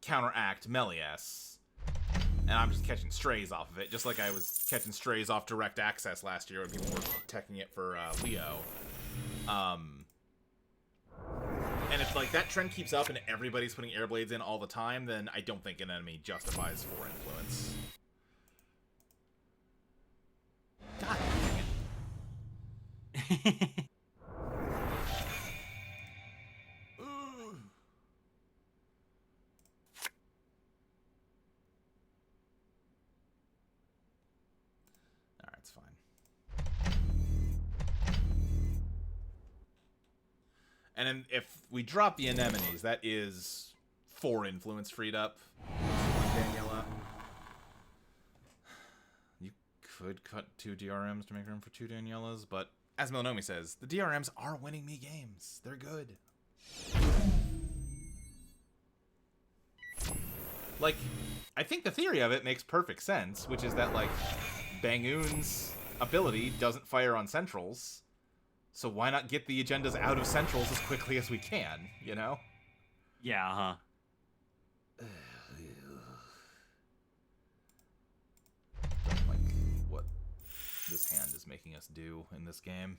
counteract Melias. And I'm just catching strays off of it, just like I was catching strays off Direct Access last year when people were teching it for Leo. And if like that trend keeps up and everybody's putting Airblades in all the time, then I don't think an enemy justifies 4 influence. God dang it. And then if we drop the anemones, that is 4 influence freed up. Daniela. You could cut 2 DRMs to make room for 2 Danielas, but as Melanomi says, the DRMs are winning me games. They're good. Like, I think the theory of it makes perfect sense, which is that, like, Bangoon's ability doesn't fire on centrals. So why not get the agendas out of centrals as quickly as we can, you know? Yeah, Don't like what this hand is making us do in this game.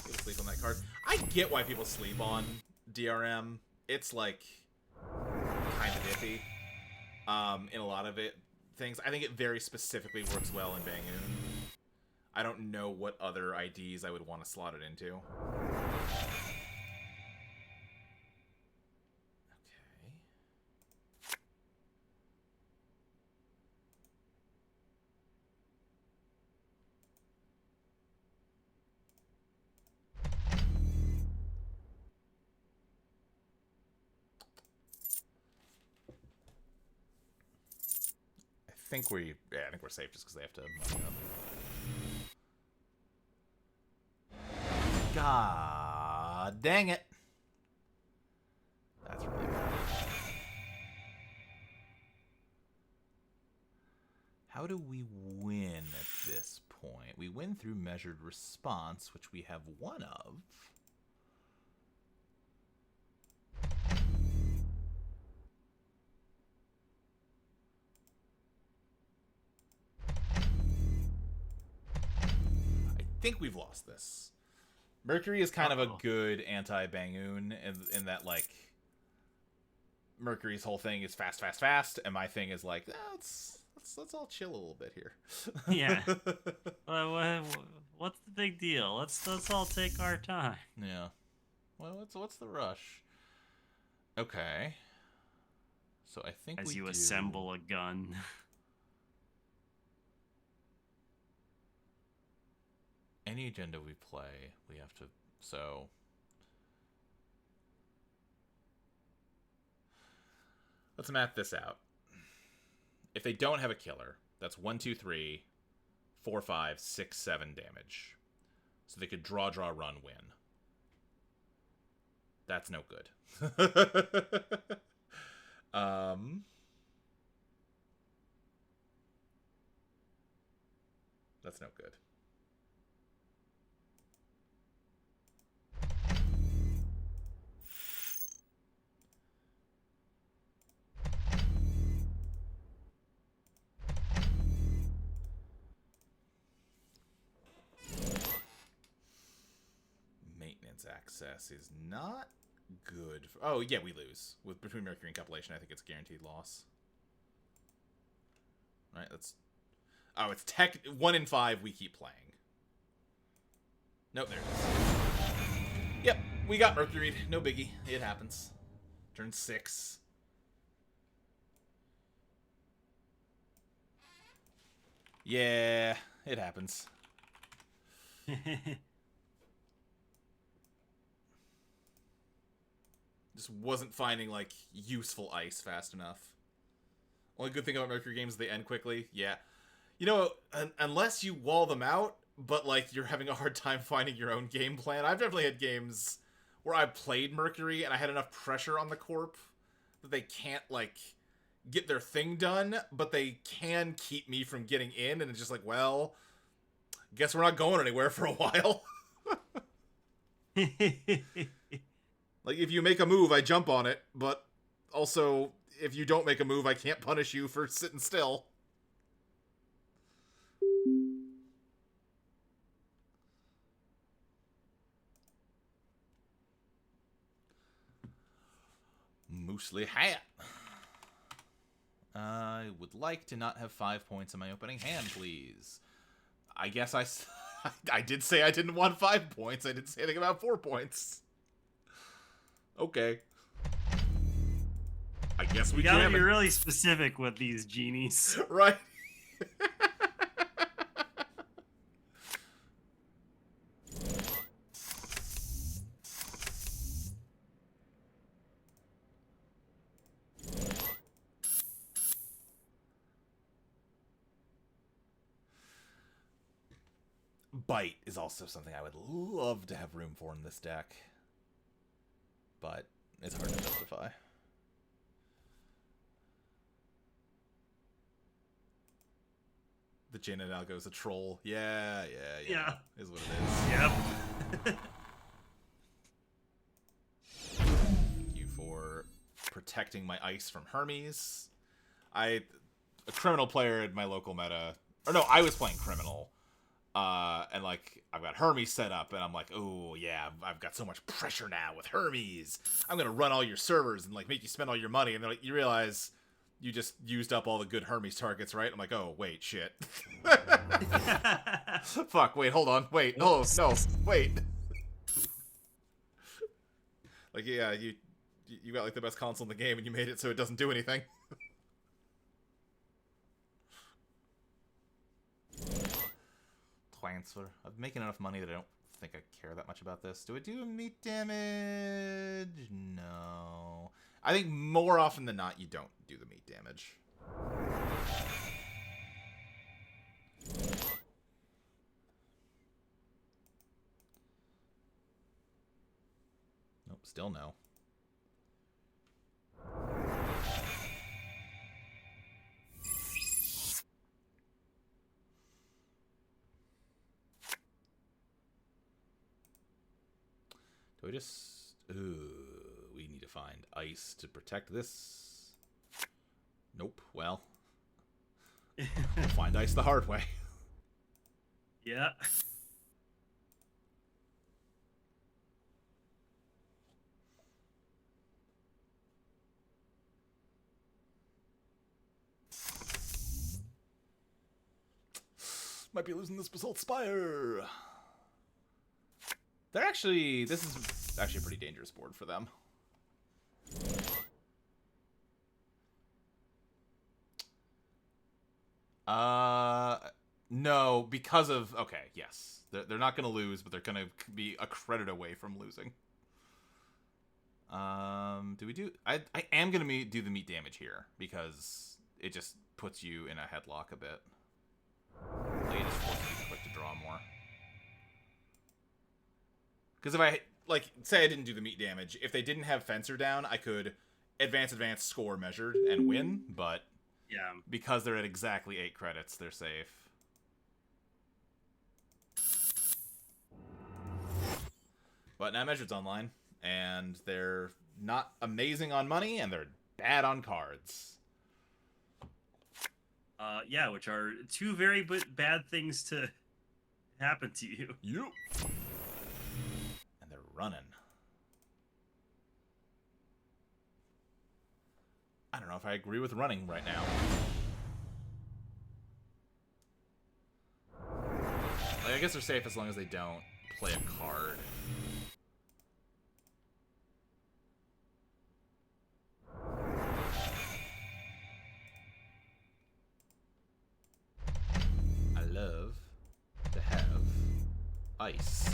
People sleep on that card. I get why people sleep on DRM. It's, like, kind of iffy in a lot of things. I think it very specifically works well in Bangoon. I don't know what other IDs I would want to slot it into. Okay. I think we're safe just because they have to money up. God dang it. That's really bad. How do we win at this point? We win through measured response, which we have 1 of. I think we've lost this. Mercury is kind of a good anti-Bangoon in that, like, Mercury's whole thing is fast, fast, fast, and my thing is like, let's all chill a little bit here. Yeah. What's the big deal? Let's all take our time. Yeah. Well, what's the rush? Okay. So I think as you assemble a gun. Any agenda we play, we have to... So... Let's map this out. If they don't have a killer, that's 1, 2, 3, 4, 5, 6, 7 damage. So they could draw, run, win. That's no good. Um, that's no good. Maintenance access is not good. Oh, yeah, we lose. With between Mercury and Compilation, I think it's a guaranteed loss. All right, that's... Oh, it's 1 in 5 we keep playing. Nope, there it is. Yep, we got Mercury. No biggie. It happens. Turn 6. Yeah, it happens. Just wasn't finding, like, useful ice fast enough. Only good thing about Mercury games is they end quickly. Yeah. You know, unless you wall them out, but, like, you're having a hard time finding your own game plan. I've definitely had games where I played Mercury and I had enough pressure on the Corp that they can't, like, get their thing done, but they can keep me from getting in, and it's just like, well, guess we're not going anywhere for a while. Like, if you make a move, I jump on it, but also, if you don't make a move, I can't punish you for sitting still. Moosely hat. I would like to not have 5 points in my opening hand, please. I guess I did say I didn't want 5 points. I didn't say anything about 4 points. Okay. I guess we You gotta jam be it. really specific with these genies. Right. Bite is also something I would love to have room for in this deck. But it's hard to justify. The Janet Algo is a troll. Yeah. Is what it is. Yep. Thank you for protecting my ice from Hermes. A criminal player in my local meta... Or no, I was playing criminal. And like, I've got Hermes set up, and I'm like, oh yeah, I've got so much pressure now with Hermes. I'm gonna run all your servers and like make you spend all your money. And they're like, you realize you just used up all the good Hermes targets, right? I'm like, oh wait, shit. Fuck, wait, hold on, wait, oh no, wait. Like, yeah, you got like the best console in the game, and you made it so it doesn't do anything. Transfer. I'm making enough money that I don't think I care that much about this. Do I do meat damage? No. I think more often than not, you don't do the meat damage. Nope, still no. Do I just... Ooh, we need to find ice to protect this. Nope, well. We'll find ice the hard way. Yeah. Might be losing this Basalt Spire. They're actually... This is actually a pretty dangerous board for them. No, because of... Okay, yes. They're not going to lose, but they're going to be a credit away from losing. Do we do... I am going to do the meat damage here, because it just puts you in a headlock a bit. Like, it just forces you quick to draw more. Because if I, like, say I didn't do the meat damage, if they didn't have Fencer down, I could advance, score measured, and win, but Yeah. because they're at exactly 8 credits, they're safe. But Not Measured's online, and they're not amazing on money, and they're bad on cards. Yeah, which are two very bad things to happen to you. Yep. And they're running. I don't know if I agree with running right now. Like, I guess they're safe as long as they don't play a card. I love to have ice.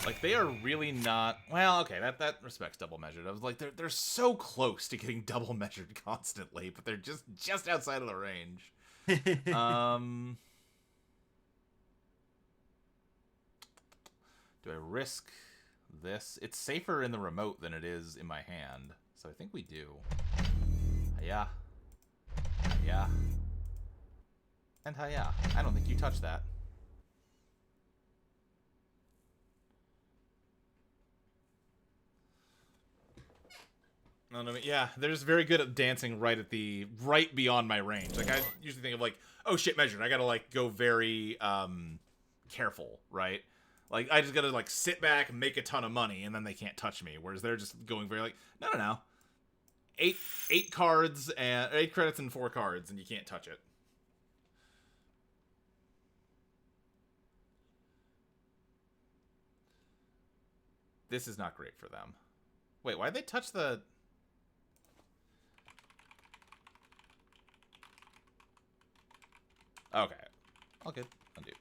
Like, they are really not... Well, okay, that respects double measured. I was like, they're so close to getting double measured constantly, but they're just outside of the range. Do I risk this? It's safer in the remote than it is in my hand, so I think we do. Hiya. Hiya. And hiya. I don't think you touched that. No, yeah, they're just very good at dancing right beyond my range. Like, I usually think of, like, oh shit, measured. I gotta, like, go very careful, right? Like, I just gotta, like, sit back and make a ton of money, and then they can't touch me. Whereas they're just going very, like, no. 8 cards and 8 credits and 4 cards, and you can't touch it. This is not great for them. Wait, why'd they touch the... Okay. All good. Undo.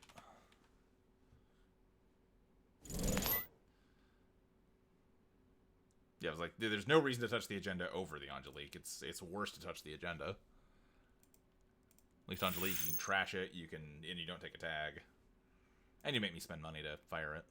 Yeah, I was like, there's no reason to touch the agenda over the Angelique. It's worse to touch the agenda. At least Angelique, you can trash it, and you don't take a tag. And you make me spend money to fire it.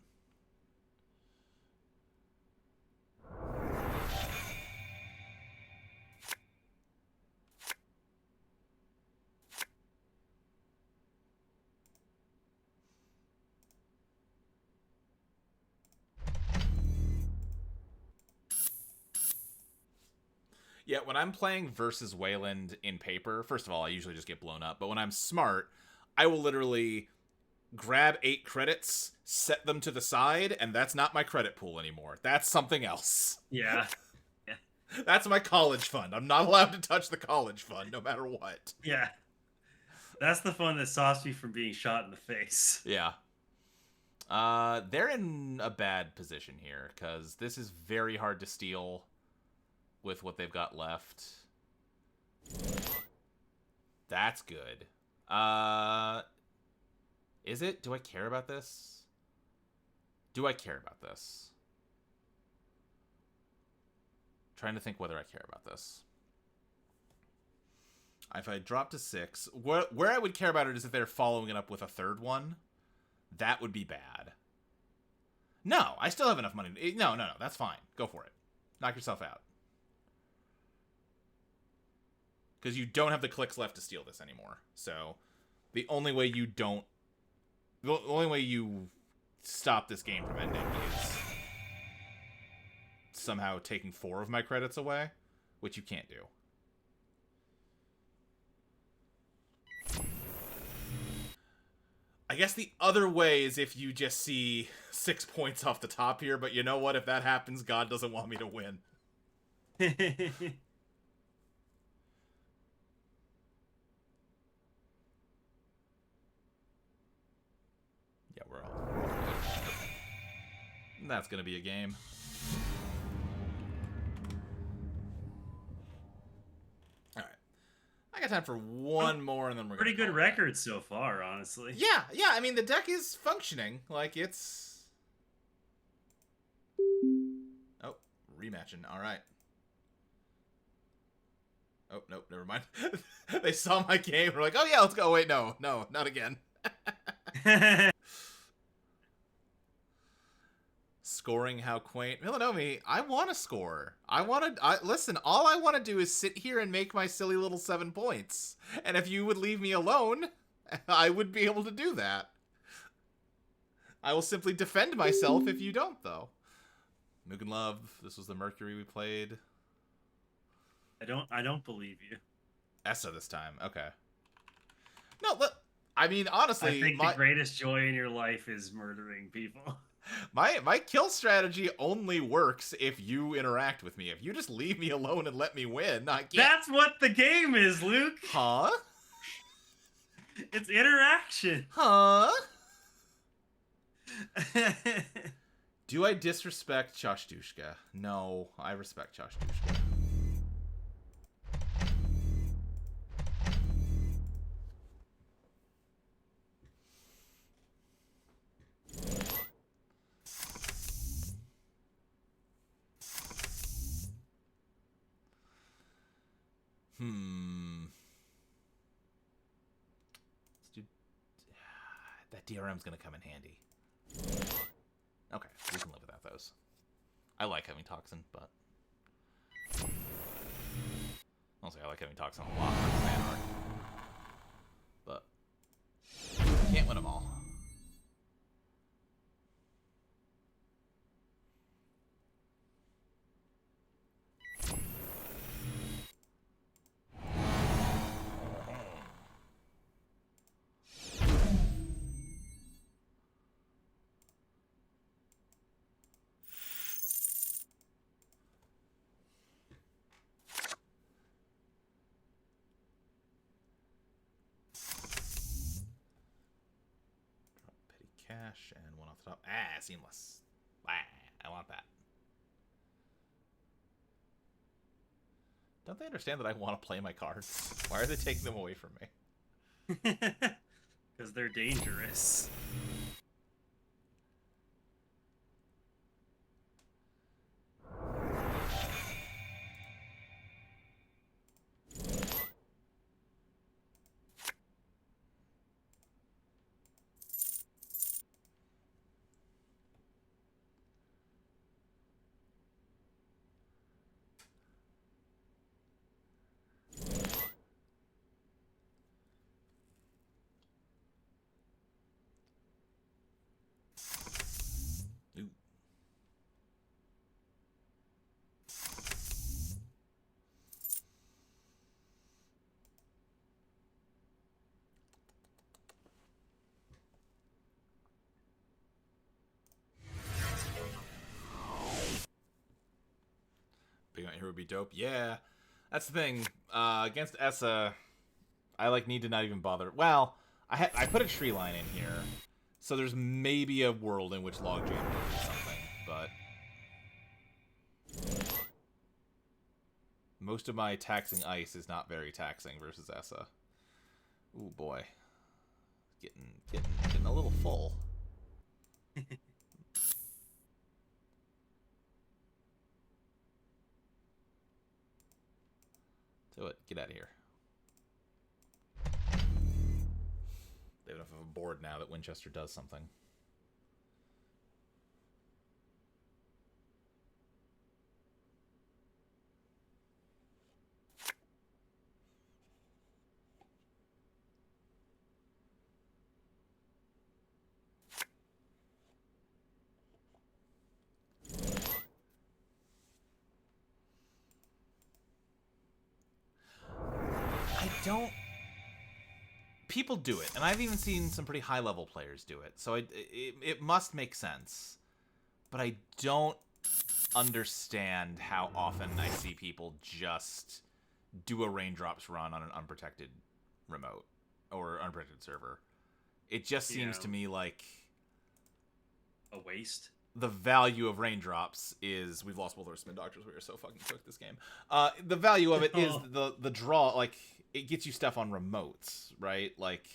Yeah, when I'm playing versus Wayland in paper, first of all, I usually just get blown up. But when I'm smart, I will literally grab 8 credits, set them to the side, and that's not my credit pool anymore. That's something else. Yeah. That's my college fund. I'm not allowed to touch the college fund, no matter what. Yeah. That's the fund that stops me from being shot in the face. Yeah. They're in a bad position here, because this is very hard to steal with what they've got left. That's good. Is it? Do I care about this? Do I care about this? Trying to think whether I care about this. If I drop to 6, where I would care about it is if they're following it up with a third one. That would be bad. No, I still have enough money. No, that's fine. Go for it. Knock yourself out. Because you don't have the clicks left to steal this anymore. So, the only way you stop this game from ending is somehow taking 4 of my credits away, which you can't do. I guess the other way is if you just see 6 points off the top here, but you know what? If that happens, God doesn't want me to win. Yeah, we're all good. That's gonna be a game. got time for one more, and then we're pretty gonna good record so far, honestly. Yeah. I mean, the deck is functioning. Like, it's... Oh, rematching. All right. Oh, nope, never mind. They saw my game. We're like, oh, yeah, let's go. Wait, no, not again. Scoring how quaint. Milanomi, I want to score. Listen, all I want to do is sit here and make my silly little 7 points. And if you would leave me alone, I would be able to do that. I will simply defend myself if you don't, though. Mugen Love, this was the Mercury we played. I don't believe you. Essa this time. Okay. No, look, I mean, honestly, I think the greatest joy in your life is murdering people. My kill strategy only works if you interact with me. If you just leave me alone and let me win, I can't. That's what the game is, Luke. Huh? It's interaction. Huh? Do I disrespect Chashtushka? No, I respect Chashtushka. Let's do... That DRM's gonna come in handy. Okay, we can live without those. I like having Toxin, but... Honestly, I like having Toxin a lot for Command Arc. But... Can't win them all. Cash and one off the top. Ah, seamless. Ah, I want that. Don't they understand that I want to play my cards? Why are they taking them away from me? Because they're dangerous. Big Out here would be dope. Yeah, that's the thing. Against Essa, I need to not even bother. Well, I put a tree line in here, so there's maybe a world in which Logjam will do something, but most of my taxing ice is not very taxing versus Essa. Ooh boy, getting a little full. Do it. Get out of here. They have enough of a board now that Winchester does something. People do it, and I've even seen some pretty high-level players do it, so it must make sense. But I don't understand how often I see people just do a raindrops run on an unprotected remote or unprotected server. It just seems to me like a waste. The value of raindrops is we've lost both our spin doctors. We are so fucking cooked this game. The value of it is the draw. Like, it gets you stuff on remotes, right? Like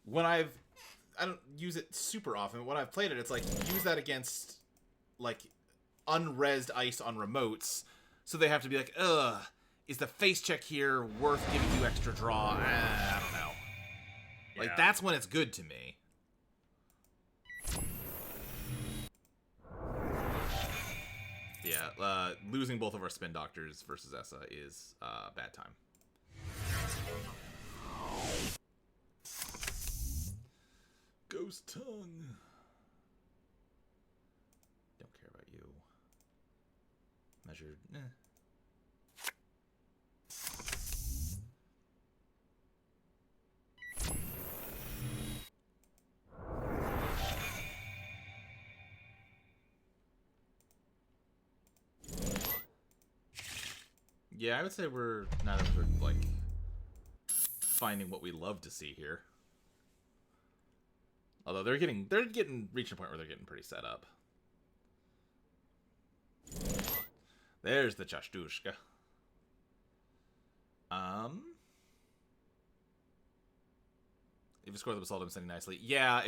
when I don't use it super often. When I've played it, it's like use that against like unresed ice on remotes, so they have to be like, ugh, is the face check here worth giving you extra draw? I don't know. Yeah. Like that's when it's good to me. Yeah, losing both of our spin doctors versus Essa is bad time. Ghost tongue. Don't care about you. Measured. Yeah, I would say we're neither of us are like finding what we love to see here. Although they're getting reaching a point where they're getting pretty set up. There's the Chashtushka. If you score the basalt, I'm sending nicely. Yeah,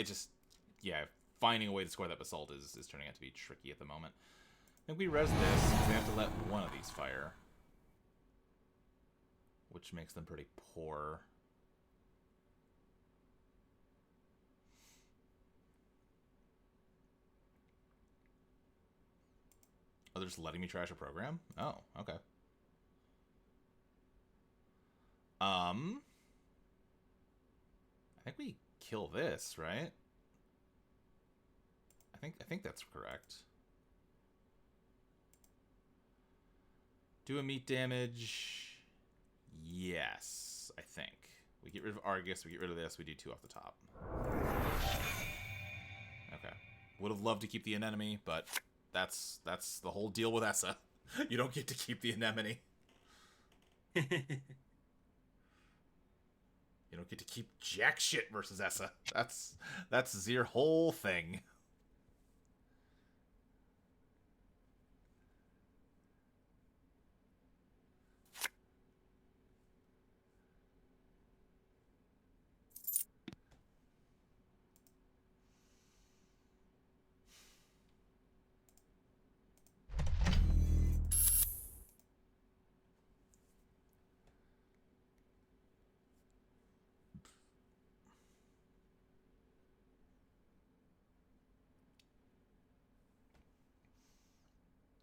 finding a way to score that basalt is turning out to be tricky at the moment. I think we res this because we have to let one of these fire, which makes them pretty poor. Oh, they're just letting me trash a program? Oh, okay. I think we kill this, right? I think that's correct. Do a meat damage. Yes, I think. We get rid of Argus, we get rid of this, we do 2 off the top. Okay. Would have loved to keep the anemone, but that's the whole deal with Essa. You don't get to keep the anemone. You don't get to keep jack shit versus Essa. That's your whole thing.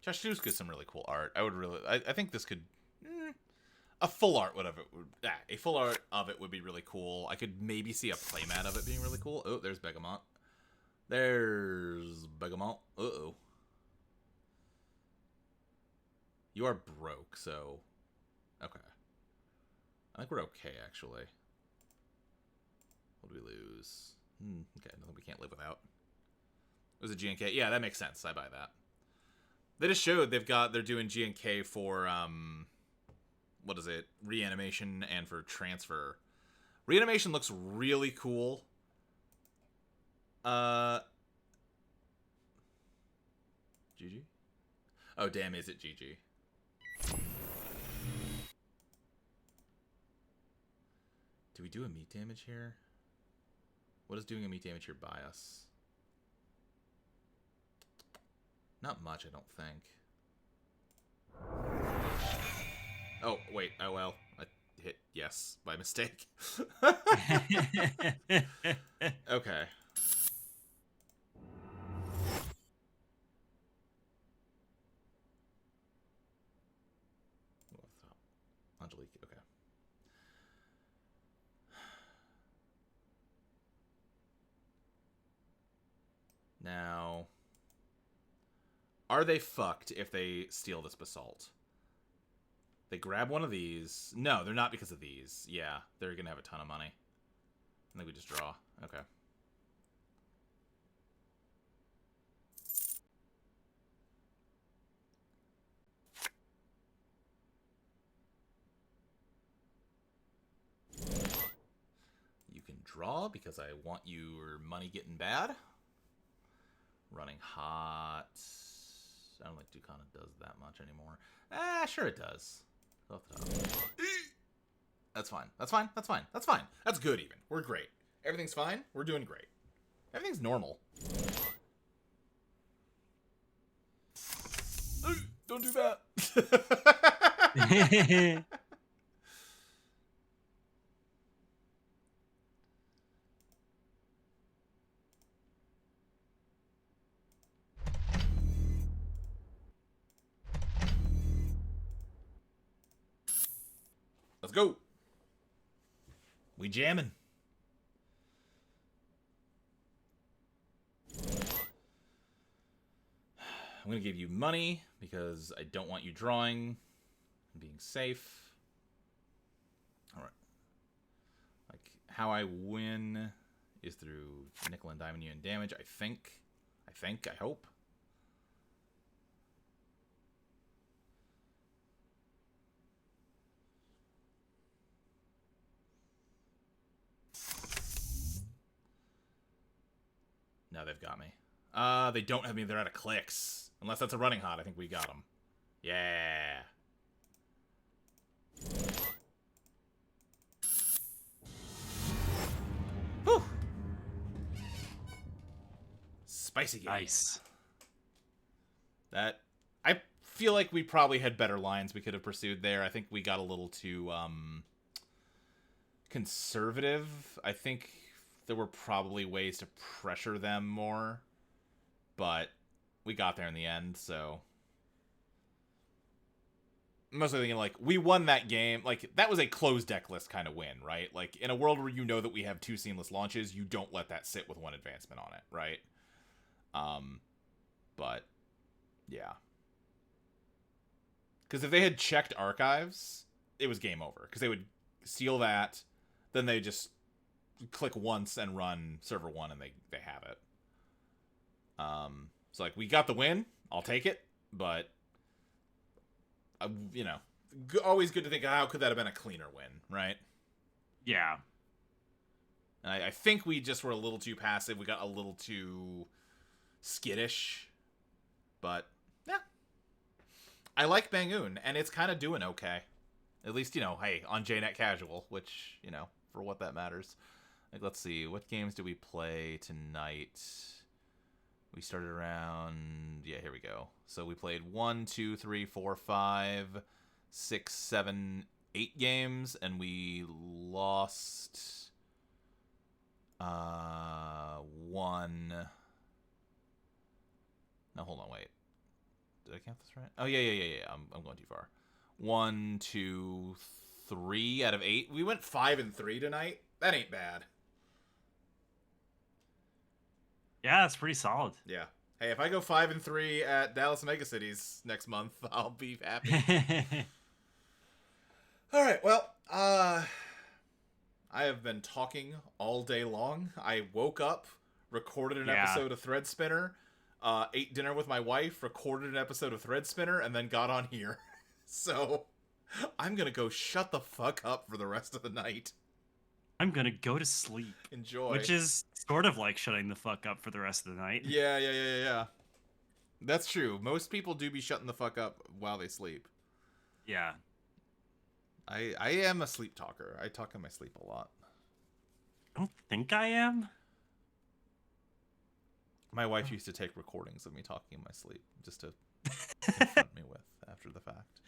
Chashtushka is some really cool art. I think this could a full art a full art of it would be really cool. I could maybe see a playmat of it being really cool. Oh, there's Begamot. There's Begamot. Uh-oh. You are broke, so okay. I think we're okay actually. What do we lose? Okay, nothing we can't live without. It was a GNK. Yeah, that makes sense. I buy that. They just showed they're doing GNK for what is it? Reanimation and for transfer. Reanimation looks really cool. GG? Oh damn, is it GG? Do we do a meat damage here? What is doing a meat damage here by us? Not much, I don't think. Oh, wait. Oh, well. I hit yes by mistake. Okay. Angelique, okay. Now, are they fucked if they steal this basalt? They grab one of these. No, they're not because of these. Yeah, they're going to have a ton of money. I think we just draw. Okay. You can draw because I want your money getting bad. Running hot. I don't think Ducana does that much anymore. Sure it does. That's fine. That's fine. That's fine. That's fine. That's good even. We're great. Everything's fine. We're doing great. Everything's normal. Don't do that. Let's go. We jamming. I'm going to give you money because I don't want you drawing and being safe. All right. Like, how I win is through nickel and diamond unit damage, I think. I hope. No, they've got me. They don't have me. They're out of clicks. Unless that's a running hot. I think we got them. Yeah. Whew. Spicy game. Nice. That... I feel like we probably had better lines we could have pursued there. I think we got a little too, conservative. I think there were probably ways to pressure them more. But we got there in the end, so... I'm mostly thinking, like, we won that game. Like, that was a closed deck list kind of win, right? Like, in a world where you know that we have 2 seamless launches, you don't let that sit with 1 advancement on it, right? But, yeah. Because if they had checked archives, it was game over. Because they would seal that, then they just click once and run server 1, and they have it. So, like, we got the win. I'll take it. But, you know, always good to think, how could that have been a cleaner win, right? Yeah. And I think we just were a little too passive. We got a little too skittish. But, yeah. I like Bangoon, and it's kind of doing okay. At least, you know, hey, on JNet Casual, which, you know, for what that matters. Like, let's see. What games do we play tonight? We started around... Yeah, here we go. So we played 1, 2, 3, 4, 5, 6, 7, 8 games, and we lost... 1... No, hold on, wait. Did I count this right? Oh, yeah. I'm going too far. 1, 2, 3 out of 8. We went 5 and 3 tonight. That ain't bad. Yeah, that's pretty solid. Yeah. Hey, if I go 5 and 3 at Dallas Megacities next month, I'll be happy. All right. Well, I have been talking all day long. I woke up, recorded an episode of Thread Spinner, ate dinner with my wife, recorded an episode of Thread Spinner, and then got on here. So I'm gonna go shut the fuck up for the rest of the night. I'm gonna go to sleep. Enjoy. Which is sort of like shutting the fuck up for the rest of the night. Yeah. That's true. Most people do be shutting the fuck up while they sleep. Yeah. I am a sleep talker. I talk in my sleep a lot. I don't think I am. My wife used to take recordings of me talking in my sleep just to confront me with after the fact.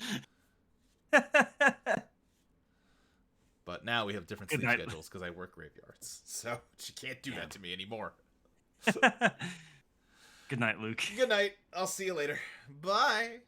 But now we have different sleep schedules because I work graveyards. So she can't do that to me anymore. Good night, Luke. Good night. I'll see you later. Bye.